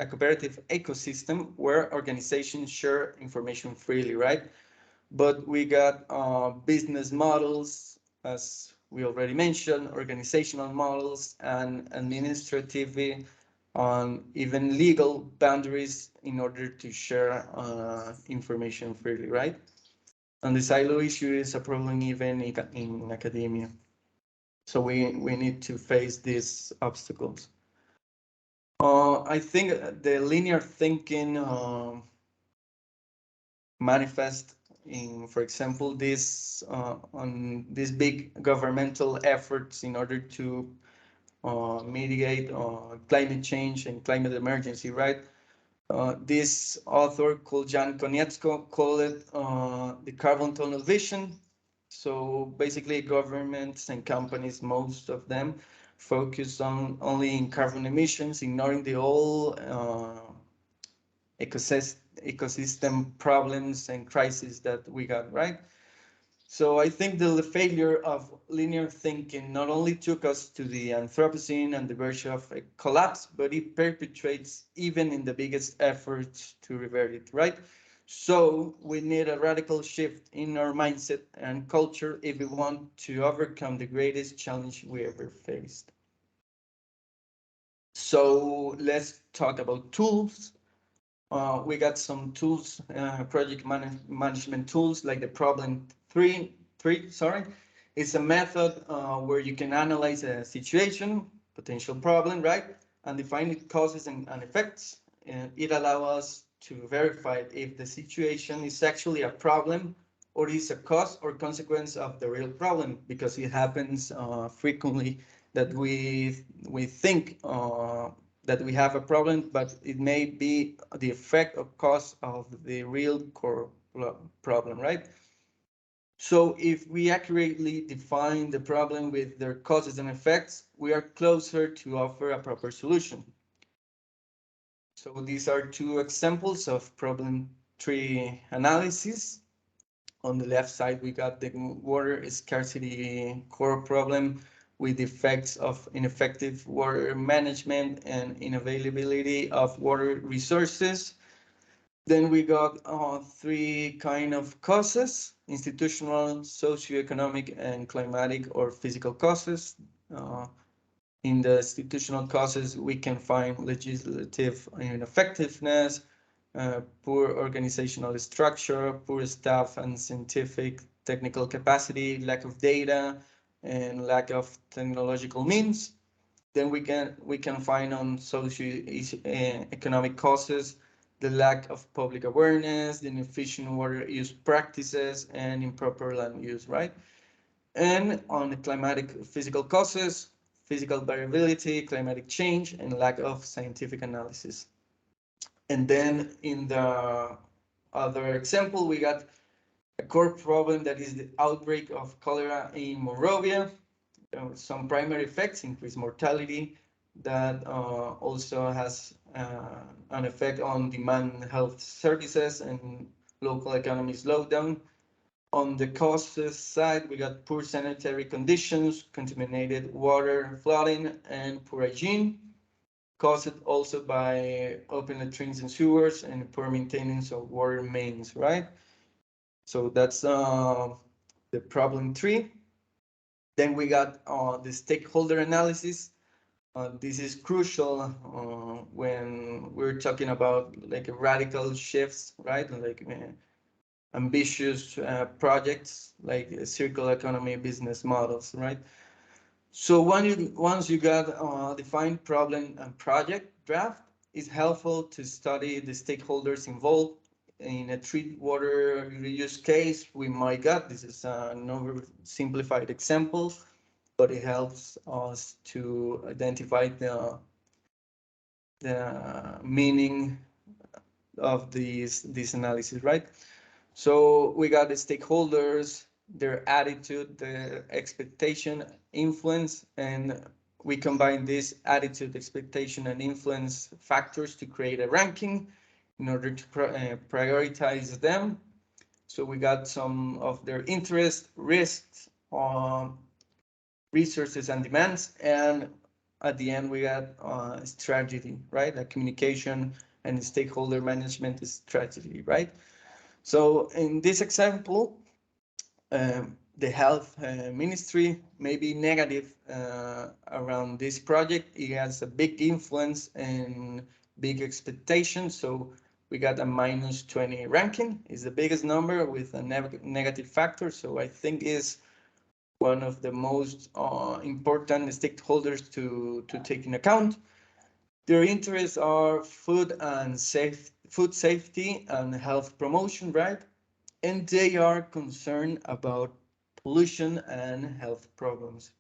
cooperative ecosystem where organizations share information freely, right? But we got business models, as we already mentioned, organizational models, and administrative, even legal boundaries in order to share information freely, right? And the silo issue is a problem even in academia. So we need to face these obstacles. I think the linear thinking manifest in, for example, this on these big governmental efforts in order to mitigate climate change and climate emergency, right? This author called Jan Konietzko called it the carbon tunnel vision. So basically, governments and companies, most of them, focus on only in carbon emissions, ignoring the whole ecosystem problems and crises that we got, right? So I think the failure of linear thinking not only took us to the Anthropocene and the verge of a collapse, but it perpetuates even in the biggest efforts to revert it, right? So we need a radical shift in our mindset and culture if we want to overcome the greatest challenge we ever faced. So let's talk about tools. We got some tools, project management tools like the problem three, sorry. It's a method where you can analyze a situation, potential problem, right? And define its causes and effects. And it allows us to verify if the situation is actually a problem or is a cause or consequence of the real problem, because it happens frequently that we think that we have a problem, but it may be the effect or cause of the real core problem, right? So if we accurately define the problem with their causes and effects, we are closer to offer a proper solution. So these are two examples of problem tree analysis. On the left side, we got the water scarcity core problem with effects of ineffective water management and unavailability of water resources. Then we got three kind of causes: institutional, socioeconomic, and climatic or physical causes. Uh, in the institutional causes, we can find legislative ineffectiveness, poor organizational structure, poor staff and scientific technical capacity, lack of data, and lack of technological means. Then we can find on socio-economic causes the lack of public awareness, the inefficient water use practices, and improper land use, right? And on the climatic physical causes, physical variability, climatic change, and lack of scientific analysis. And then in the other example, we got a core problem that is the outbreak of cholera in Monrovia. Some primary effects: increased mortality, that also has an effect on demand health services and local economy slowdown. On the causes side, we got poor sanitary conditions, contaminated water, flooding, and poor hygiene, caused also by open latrines and sewers and poor maintenance of water mains, right? So that's the problem three. Then we got the stakeholder analysis. This is crucial when we're talking about like radical shifts, right? Like ambitious projects like circular economy business models, right? So once you got a defined problem and project draft, it's helpful to study the stakeholders involved. In a treat water reuse case, we might got, this is an oversimplified example, but it helps us to identify the meaning of this analysis, right? So we got the stakeholders, their attitude, their expectation, influence, and we combine this attitude, expectation, and influence factors to create a ranking in order to prioritize them. So we got some of their interests, risks, resources, and demands, and at the end we got strategy, right? Like communication and stakeholder management strategy, right? So in this example, the health ministry may be negative around this project. It has a big influence and big expectations. So we got a minus 20 ranking. Is the biggest number with a negative factor. So I think is one of the most important stakeholders to take in account. Their interests are food safety and health promotion, right? And they are concerned about pollution and health problems.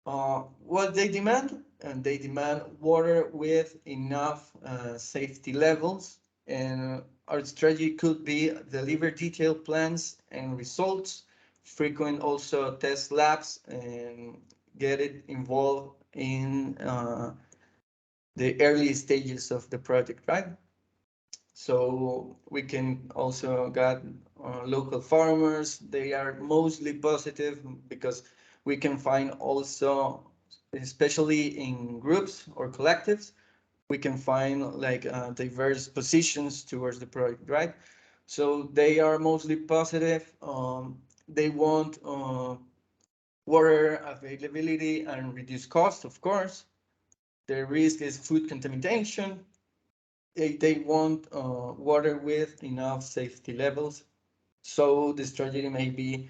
What they demand? And they demand water with enough safety levels. And our strategy could be deliver detailed plans and results, frequent also test labs, and get it involved in the early stages of the project, right? So we can also get local farmers. They are mostly positive because we can find also, especially in groups or collectives, we can find like diverse positions towards the project, right? So they are mostly positive. They want water availability and reduce cost, of course. The risk is food contamination. They want water with enough safety levels. So the strategy may be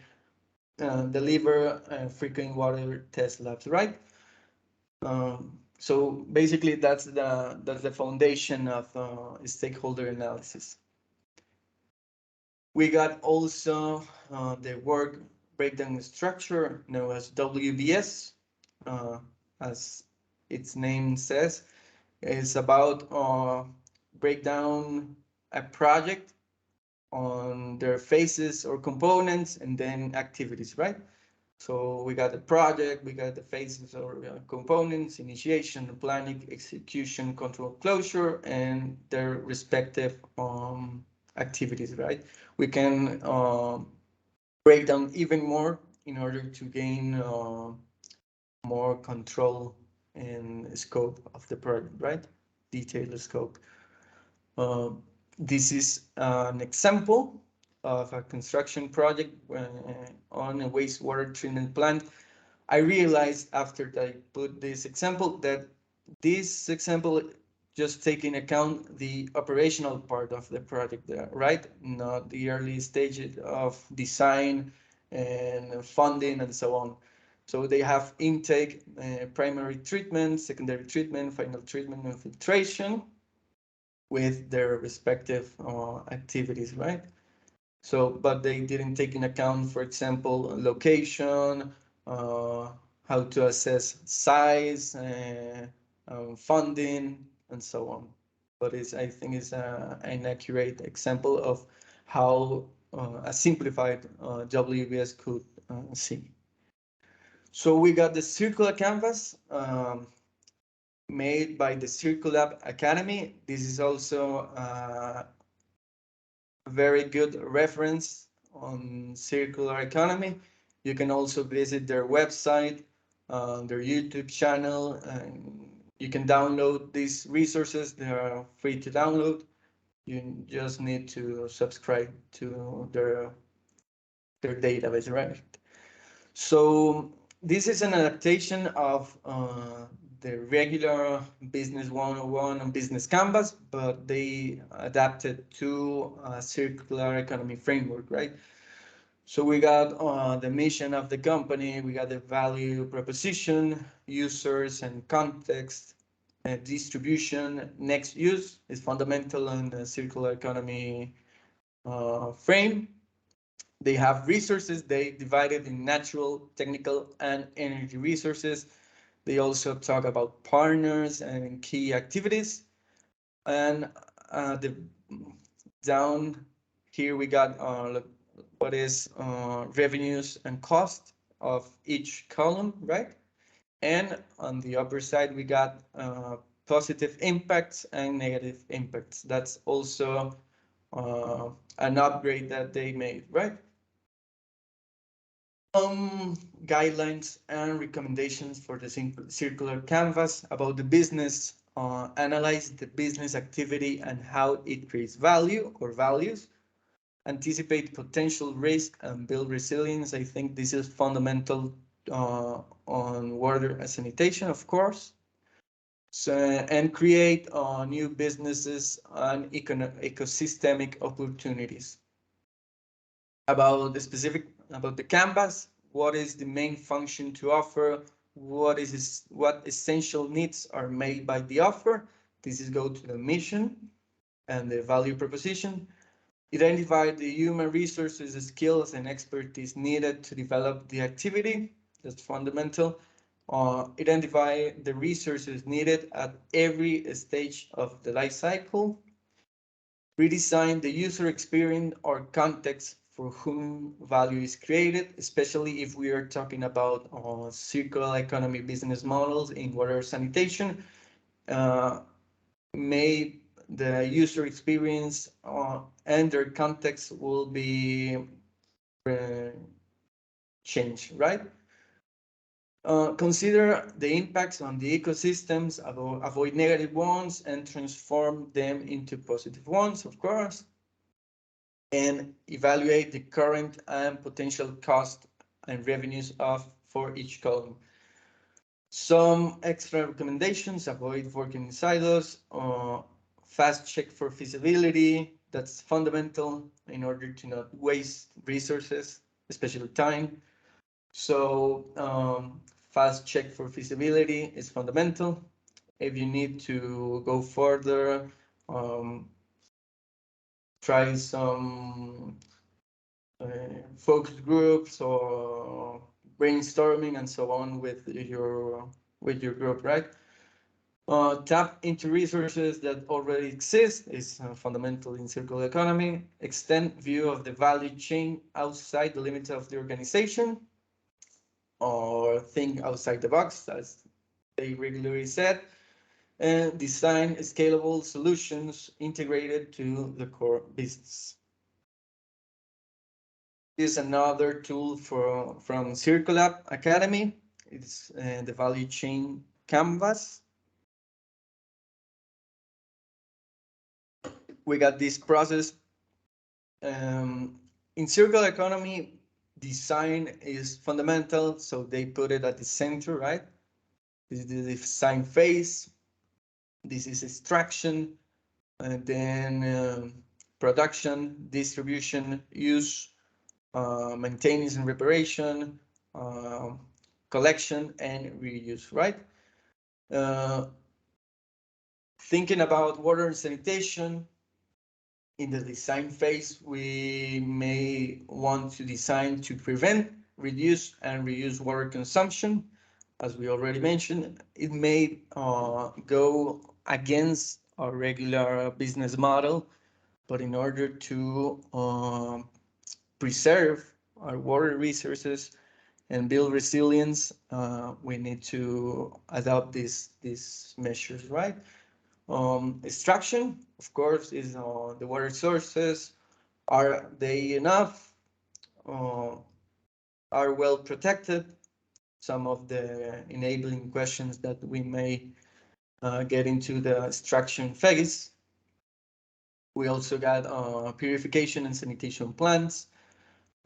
deliver frequent water test labs, right? So basically, that's the foundation of stakeholder analysis. We got also the work breakdown structure known as WBS, as its name says. It's about break down a project on their phases or components and then activities, right? So we got the project, we got the phases or components, initiation, planning, execution, control, closure, and their respective activities, right? We can break down even more in order to gain more control and scope of the project, right? Detailed scope. Uh, this is an example of a construction project on a wastewater treatment plant. I realized after I put this example that this example just take in account the operational part of the project there, right? Not the early stages of design and funding and so on. So they have intake, primary treatment, secondary treatment, final treatment, and filtration with their respective activities, right? So, but they didn't take in account, for example, location, uh, how to assess size, funding, and so on. But I think it's an accurate example of how a simplified WBS could see. So we got the circular canvas made by the Circulab Academy. This is also very good reference on circular economy. You can also visit their website, their YouTube channel, and you can download these resources. They are free to download. You just need to subscribe to their database, right? So this is an adaptation of the regular Business 101 and Business Canvas, but they adapted to a circular economy framework, right? So we got the mission of the company, we got the value proposition, users and context, distribution, next use is fundamental in the circular economy frame. They have resources, they divided in natural, technical, and energy resources. They also talk about partners and key activities. And the down here we got what is revenues and cost of each column, right? And on the upper side, we got positive impacts and negative impacts. That's also an upgrade that they made, right? Guidelines and recommendations for the circular canvas about the business. Analyze the business activity and how it creates value or values. Anticipate potential risk and build resilience. I think this is fundamental on water and sanitation, of course. So, and create new businesses and ecosystemic opportunities. About the specific about the canvas, what is the main function to offer, what essential needs are made by the offer. This is go to the mission and the value proposition. Identify the human resources, skills, and expertise needed to develop the activity. That's fundamental. Identify the resources needed at every stage of the life cycle. Redesign the user experience or context for whom value is created, especially if we are talking about circular economy business models in water sanitation. May the user experience and their context will be changed, right? Consider the impacts on the ecosystems, avoid negative ones, and transform them into positive ones, of course. And evaluate the current and potential cost and revenues for each column. Some extra recommendations: avoid working in silos, fast check for feasibility. That's fundamental in order to not waste resources, especially time. So fast check for feasibility is fundamental. If you need to go further, try some focus groups or brainstorming and so on with your group, right? Tap into resources that already exist is fundamental in circular economy. Extend view of the value chain outside the limits of the organization, or think outside the box, as they regularly said, and design scalable solutions integrated to the core business. This is another tool from Circulab Academy. It's the value chain canvas. We got this process. In circular economy, design is fundamental, so they put it at the center, right? This is the design phase. This is extraction, and then production, distribution, use, maintenance and reparation, uh, collection, and reuse, right? Uh, Thinking about water and sanitation, in the design phase, we may want to design to prevent, reduce, and reuse water consumption. As we already mentioned, it may go against our regular business model, but in order to preserve our water resources and build resilience, we need to adopt these measures, right? Extraction, of course, is the water sources. Are they enough? Uh, are well protected? Some of the enabling questions that we may get into the extraction phase. We also got purification and sanitation plants.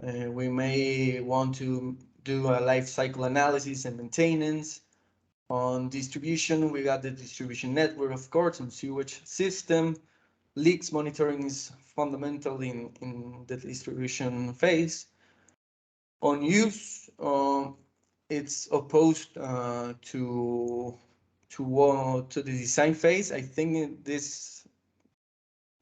We may want to do a life cycle analysis and maintenance. On distribution, we got the distribution network, of course, and sewage system. Leaks monitoring is fundamental in the distribution phase. On use, it's opposed to the design phase. I think this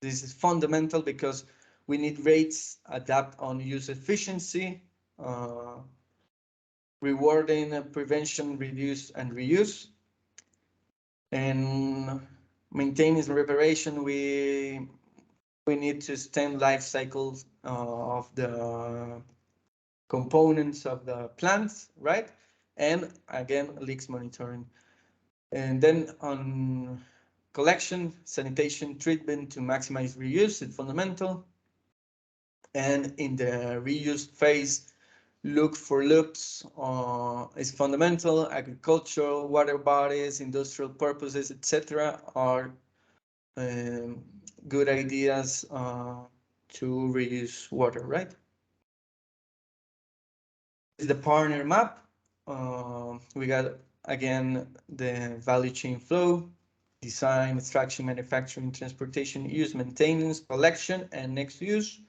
is fundamental because we need rates adapt on use efficiency, uh, rewarding prevention, reduce, and reuse. And maintenance and reparation, we need to extend life cycles of the components of the plants, right? And again, leaks monitoring. And then on collection, sanitation, treatment to maximize reuse is fundamental. And in the reuse phase, look for loops is fundamental. Agricultural, water bodies, industrial purposes, etc., are um, good ideas to reuse water, right? Is the partner map. We got again the value chain flow, design, extraction, manufacturing, transportation, use, maintenance, collection, and next use.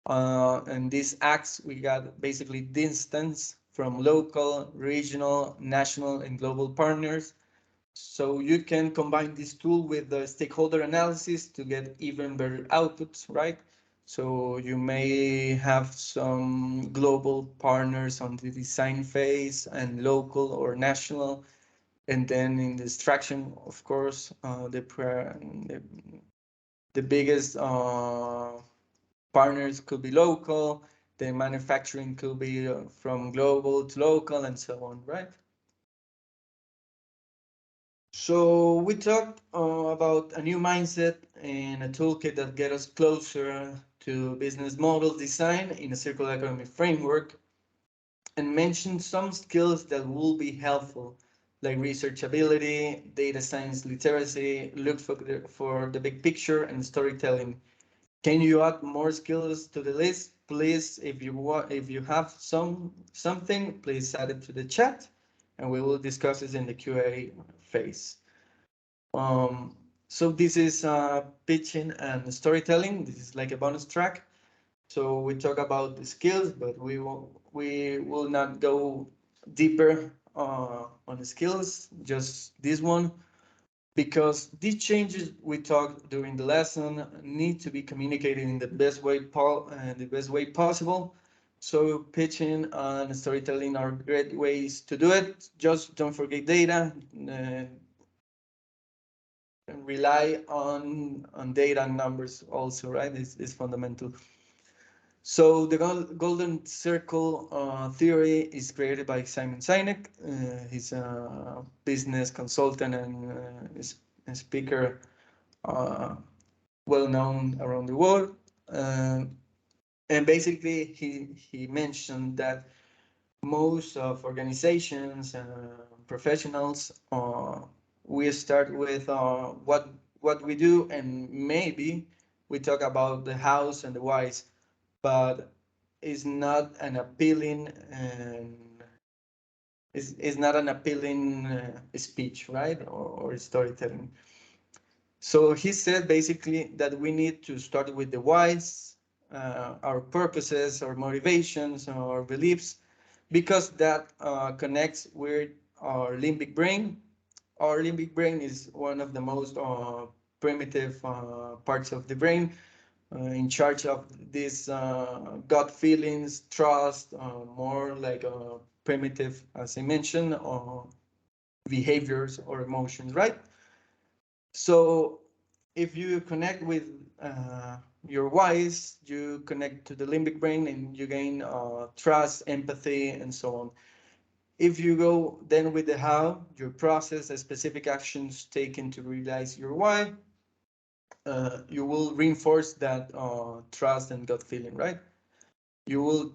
And these acts, we got basically distance from local, regional, national, and global partners. So you can combine this tool with the stakeholder analysis to get even better outputs, right? So you may have some global partners on the design phase and local or national. And then in the extraction, of course, the biggest partners could be local, the manufacturing could be from global to local and so on, right? So we talked about a new mindset and a toolkit that get us closer to business model design in a circular economy framework, and mentioned some skills that will be helpful, like researchability, data science literacy, look for the big picture, and storytelling. Can you add more skills to the list, please? If you want, if you have something, please add it to the chat, and we will discuss it in the QA phase. So this is pitching and storytelling. This is like a bonus track. So we talk about the skills, but we will not go deeper on the skills. Just this one. because these changes we talked during the lesson need to be communicated in the best way possible. So pitching and storytelling are great ways to do it. Just don't forget data. And rely on data and numbers also, right? Is fundamental. So the golden circle theory is created by Simon Sinek. He's a business consultant and a speaker, well known around the world. And basically, he mentioned that most of organizations and professionals, we start with what we do, and maybe we talk about the hows and the whys, but it's not an appealing and is not an appealing speech, right, or storytelling. So he said basically that we need to start with the whys, our purposes, our motivations, our beliefs, because that connects with our limbic brain. Our limbic brain is one of the most primitive parts of the brain, in charge of these gut feelings, trust, more like primitive, as I mentioned, behaviors or emotions, right? So if you connect with your whys, you connect to the limbic brain and you gain trust, empathy, and so on. If you go then with the how, your process, the specific actions taken to realize your why, you will reinforce that trust and gut feeling, right? You will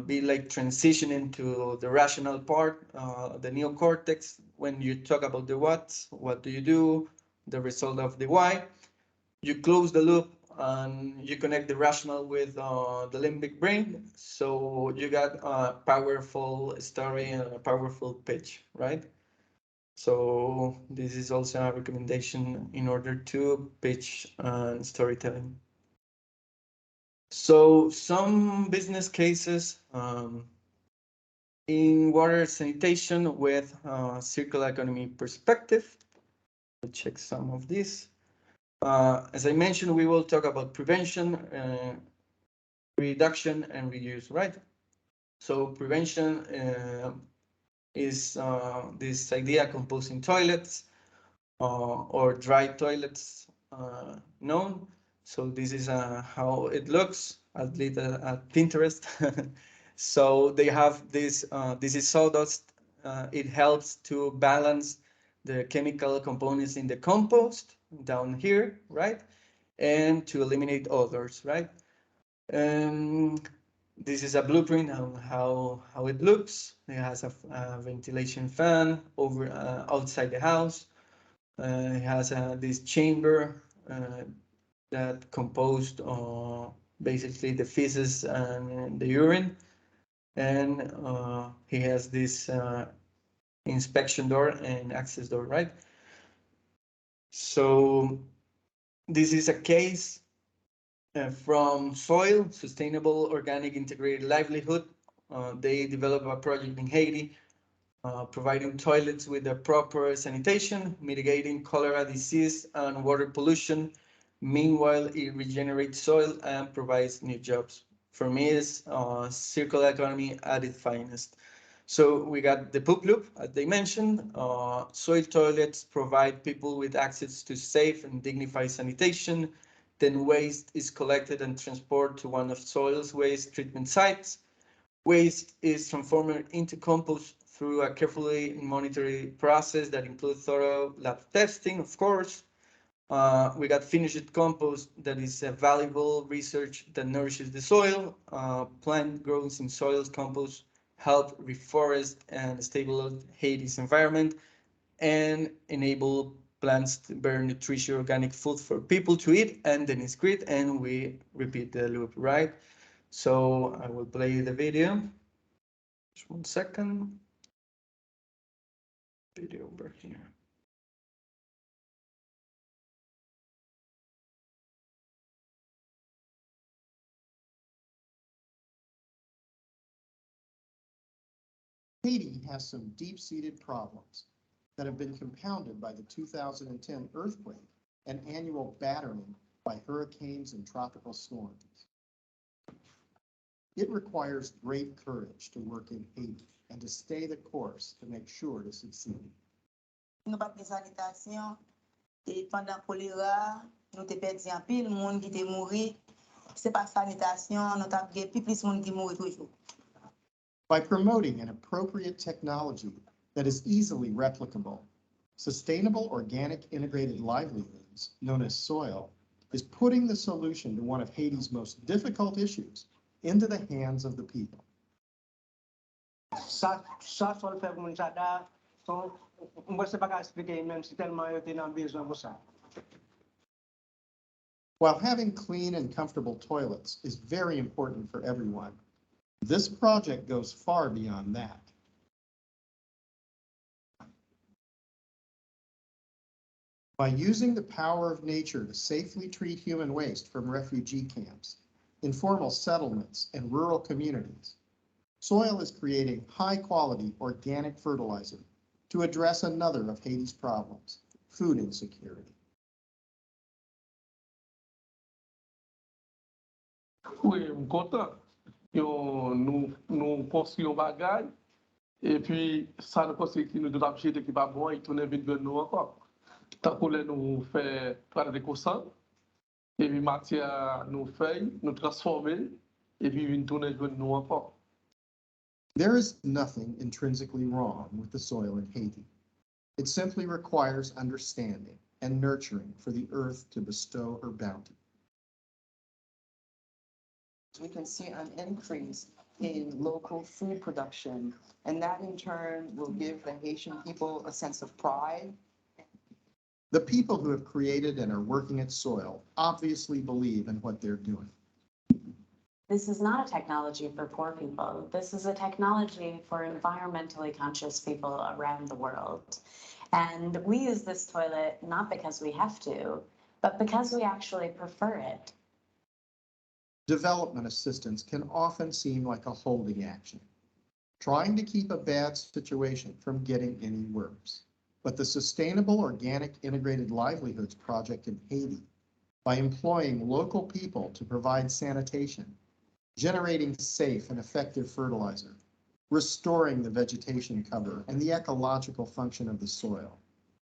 be like transitioning to the rational part, the neocortex. When you talk about the what do you do, the result of the why, you close the loop and you connect the rational with the limbic brain. So you got a powerful story and a powerful pitch, right? So this is also a recommendation in order to pitch and storytelling. So some business cases in water sanitation with circular economy perspective. We'll check some of these. As I mentioned, we will talk about prevention, reduction, and reuse, right? So prevention is this idea composing toilets or dry toilets known. So this is how it looks, at least at Pinterest. So they have this, this is sawdust. It helps to balance the chemical components in the compost down here, right? And to eliminate odors, right? And this is a blueprint on how it looks. It has a ventilation fan over outside the house. It has this chamber that composed basically the feces and the urine, and he has this inspection door and access door, right? So this is a case from Soil Sustainable Organic Integrated Livelihood. They developed a project in Haiti, providing toilets with the proper sanitation, mitigating cholera disease and water pollution. Meanwhile, it regenerates soil and provides new jobs. For me, it's circular economy at its finest. So we got the poop loop, as they mentioned. Soil toilets provide people with access to safe and dignified sanitation. Then waste is collected and transported to one of soil's waste treatment sites. Waste is transformed into compost through a carefully monitored process that includes thorough lab testing, of course. We got finished compost that is a valuable research that nourishes the soil. Plant growth in soils compost help reforest and stabilize Haiti's environment and enable plants to bear nutritious organic food for people to eat, and then it's great, and we repeat the loop, right? So I will play the video. Just 1 second. Video over here. Haiti has some deep-seated problems. that have been compounded by the 2010 earthquake and annual battering by hurricanes and tropical storms. It requires great courage to work in Haiti and to stay the course to make sure to succeed. Nous pas de sanitation et pendant choléra, nous te perdu en pile monde qui te mouri. C'est pas sanitation, nous t'a gagné plus monde qui mouri toujours. By promoting an appropriate technology that is easily replicable, sustainable organic integrated livelihoods, known as soil, is putting the solution to one of Haiti's most difficult issues into the hands of the people. Ça sol fait mon chada, so moi c'est pas expliquer même si tellement yo t'es en besoin pour ça. While having clean and comfortable toilets is very important for everyone, this project goes far beyond that. By using the power of nature to safely treat human waste from refugee camps, informal settlements, and rural communities, Soil is creating high-quality organic fertilizer to address another of Haiti's problems, food insecurity. Oui, je suis content. Nous construisons des bagages et puis ça nous construit qui nous doit acheter qui pas bon et tourner vite vers nous encore. Tant que nous fait travail de consent et puis matière nous fait nous transformer et puis nous tourner vers nous encore. There is nothing intrinsically wrong with the soil in Haiti. It simply requires understanding and nurturing for the earth to bestow her bounty. We can see an increase in local food production, and that in turn will give the Haitian people a sense of pride. The people who have created and are working at soil obviously believe in what they're doing. This is not a technology for poor people. This is a technology for environmentally conscious people around the world. And we use this toilet not because we have to, but because we actually prefer it. Development assistance can often seem like a holding action, trying to keep a bad situation from getting any worse. But the Sustainable Organic Integrated Livelihoods Project in Haiti, by employing local people to provide sanitation, generating safe and effective fertilizer, restoring the vegetation cover and the ecological function of the soil,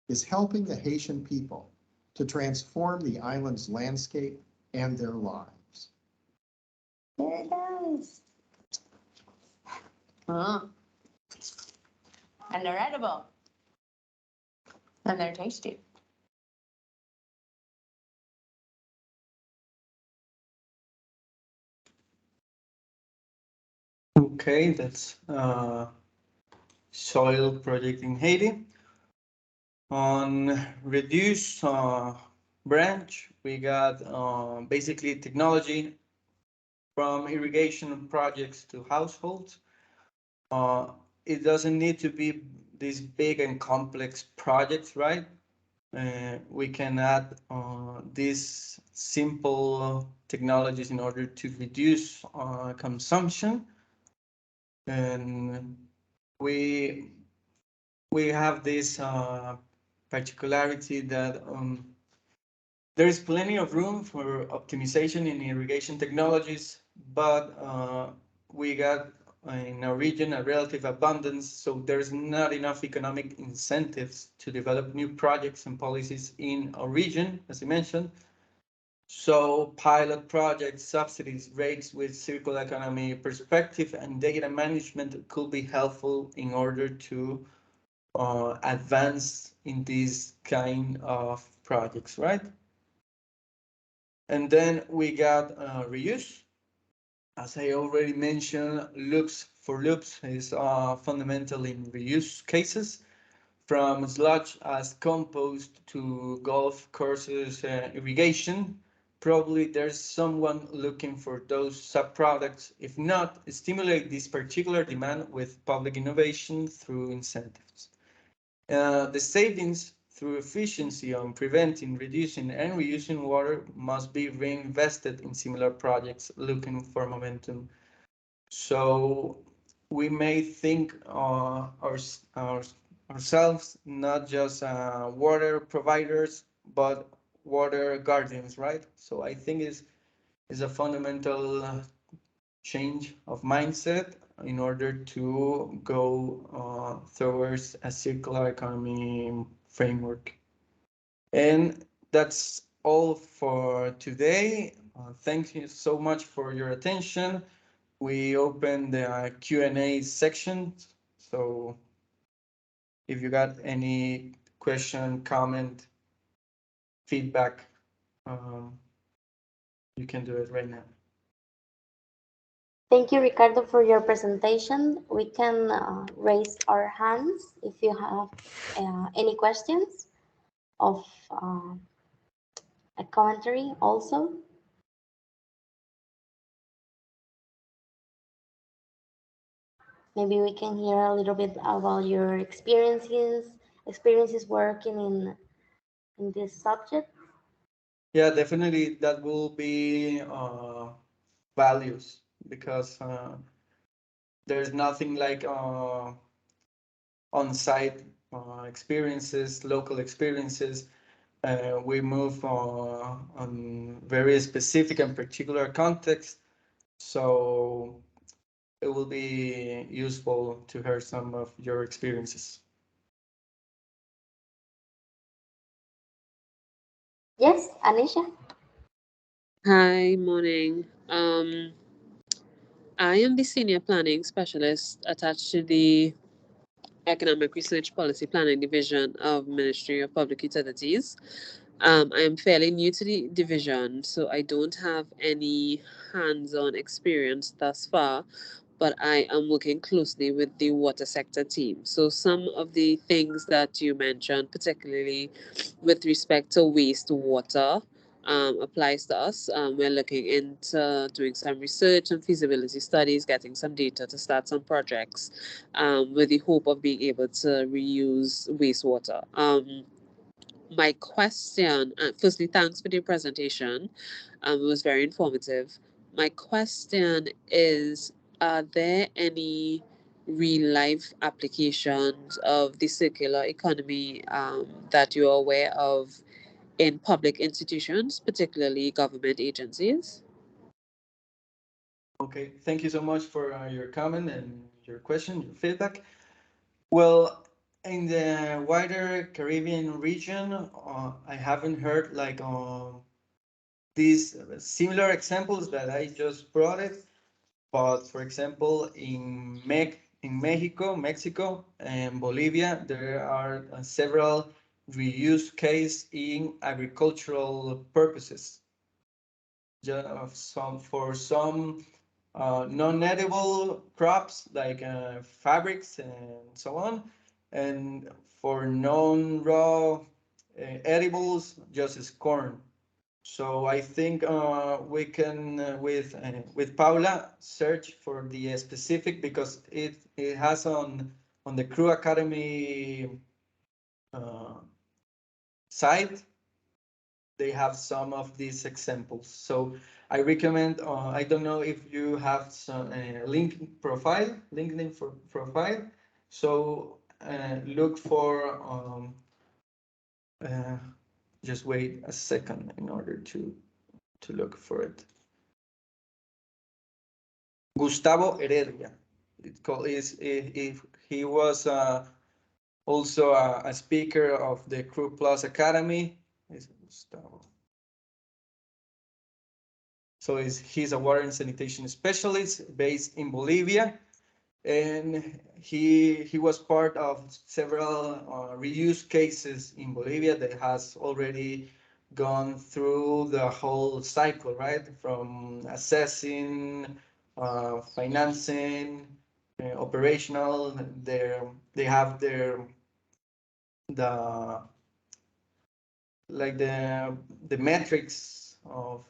is helping the Haitian people to transform the island's landscape and their lives. There it goes. And they're edible. And they're tasty. Okay, that's soil project in Haiti. On reduce branch, we got basically technology from irrigation projects to households. It doesn't need to be these big and complex projects, right? We can add these simple technologies in order to reduce consumption. And we have this particularity that there is plenty of room for optimization in irrigation technologies, but we got in our region a relative abundance, so there's not enough economic incentives to develop new projects and policies in our region, as I mentioned. So pilot projects, subsidies, rates with circular economy perspective and data management could be helpful in order to advance in these kind of projects, right? And then we got reuse. As I already mentioned, loops for loops is fundamental in reuse cases, from sludge as compost to golf courses irrigation. Probably there's someone looking for those sub-products. If not, stimulate this particular demand with public innovation through incentives. The savings through efficiency on preventing, reducing, and reusing water must be reinvested in similar projects looking for momentum. So we may think our ourselves, not just water providers, but water guardians, right? So I think is a fundamental change of mindset in order to go towards a circular economy framework. And that's all for today. Thank you so much for your attention. We open the Q&A section. So if you got any question, comment, feedback, um, you can do it right now. Thank you, Ricardo, for your presentation. We can raise our hands if you have any questions of a commentary also. Maybe we can hear a little bit about your experiences working in this subject. Yeah, definitely that will be values because there's nothing like on-site experiences, local experiences. We move on very specific and particular context, so it will be useful to hear some of your experiences. Yes, Anisha? Hi, morning. I am the senior planning specialist attached to the Economic Research Policy Planning Division of Ministry of Public Utilities. I am fairly new to the division, so I don't have any hands-on experience thus far, but I am working closely with the water sector team. So some of the things that you mentioned, particularly with respect to wastewater, applies to us. We're looking into doing some research and feasibility studies, getting some data to start some projects with the hope of being able to reuse wastewater. My question, firstly, thanks for the presentation. It was very informative. My question is, are there any real life applications of the circular economy that you're aware of in public institutions, particularly government agencies? Okay, thank you so much for your comment and your question, your feedback. Well, in the wider Caribbean region, I haven't heard like these similar examples that I just brought it. But for example, in Mexico, and Bolivia, there are several reuse case in agricultural purposes. For some non-edible crops like fabrics and so on, and for non-raw edibles, just as corn. So I think we can with Paula search for the specific because it has on the Crew Academy uh, site. They have some of these examples. So I recommend. I don't know if you have some LinkedIn profile. So look for. Uh, just wait a second in order to look for it. Gustavo Heredia. It called is if he was also a speaker of the Crew Plus Academy. Is Gustavo. So he's a water and sanitation specialist based in Bolivia, and he was part of several reuse cases in Bolivia that has already gone through the whole cycle, right? From assessing, financing, operational. They have the like the metrics of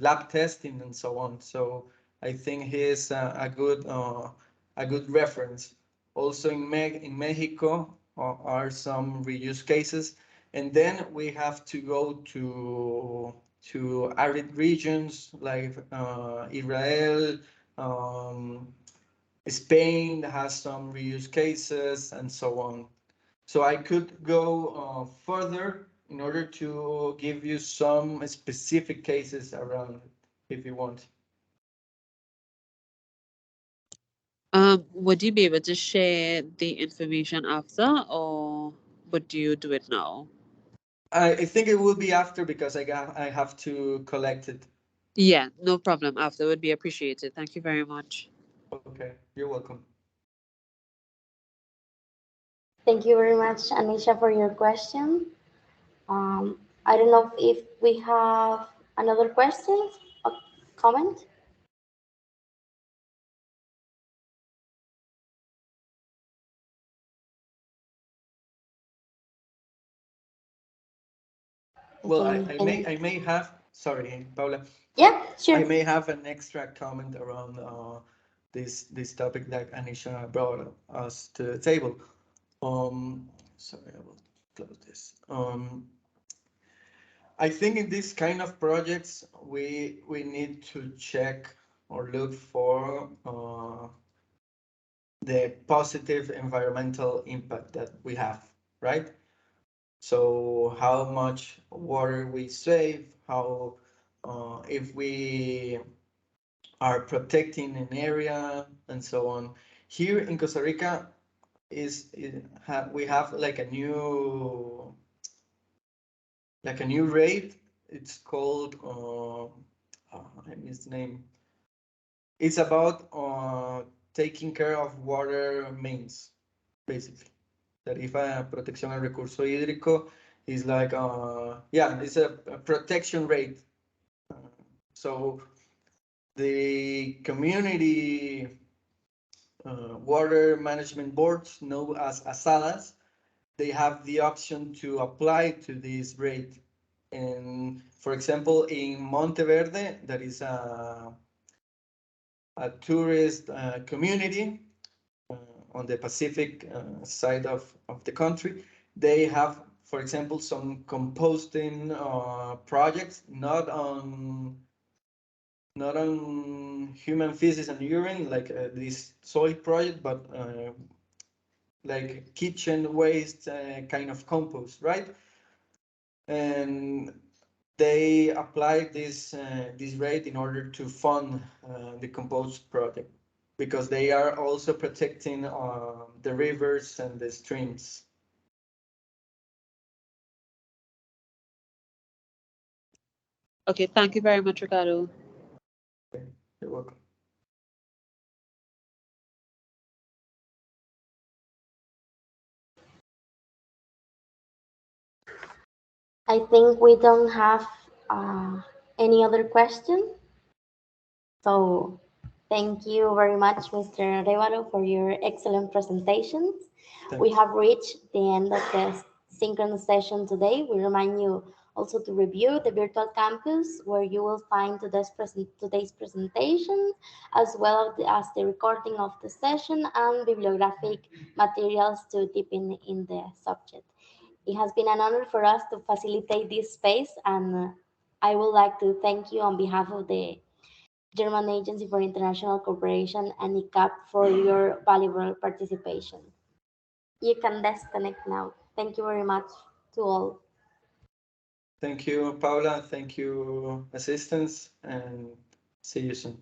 lab testing and so on. So I think he is a good reference. Also in Mexico are some reuse cases, and then we have to go to arid regions like Israel, Spain has some reuse cases, and so on. So I could go further in order to give you some specific cases around it, if you want. Would you be able to share the information after, or would you do it now? I think it will be after because I have to collect it. Yeah, no problem. After would be appreciated. Thank you very much. Okay, you're welcome. Thank you very much, Anisha, for your question. I don't know if we have another question or comment. Well, Okay, I may have, sorry, Paula. yeah, sure. I may have an extra comment around this topic that Anisha brought us to the table. Sorry, I will close this. I think in this kind of projects, we need to check or look for the positive environmental impact that we have, right? So how much water we save, how if we are protecting an area and so on. Here in Costa Rica we have like a new rate. It's called I missed the name. It's about taking care of water mains, basically. Tarifa de protección al recurso hídrico is like yeah, it's a protection rate. So the community water management boards, known as ASALAS, they have the option to apply to this rate. And for example, in Monteverde, that is a tourist community on the Pacific side of the country, they have, for example, some composting projects, not on human feces and urine, like this soil project, but like kitchen waste kind of compost, right? And they apply this rate in order to fund the compost project because they are also protecting the rivers and the streams. Okay, thank you very much, Ricardo. Okay, you're welcome. I think we don't have any other question. So thank you very much, Mr. Arevalo, for your excellent presentations. We have reached the end of the synchronous session today. We remind you also to review the virtual campus where you will find today's presentation as well as the recording of the session and bibliographic materials to deepen in the subject. It has been an honor for us to facilitate this space, and I would like to thank you on behalf of the German Agency for International Cooperation and ICAP for your valuable participation. You can disconnect now. Thank you very much to all. Thank you, Paula. Thank you, assistants, and see you soon.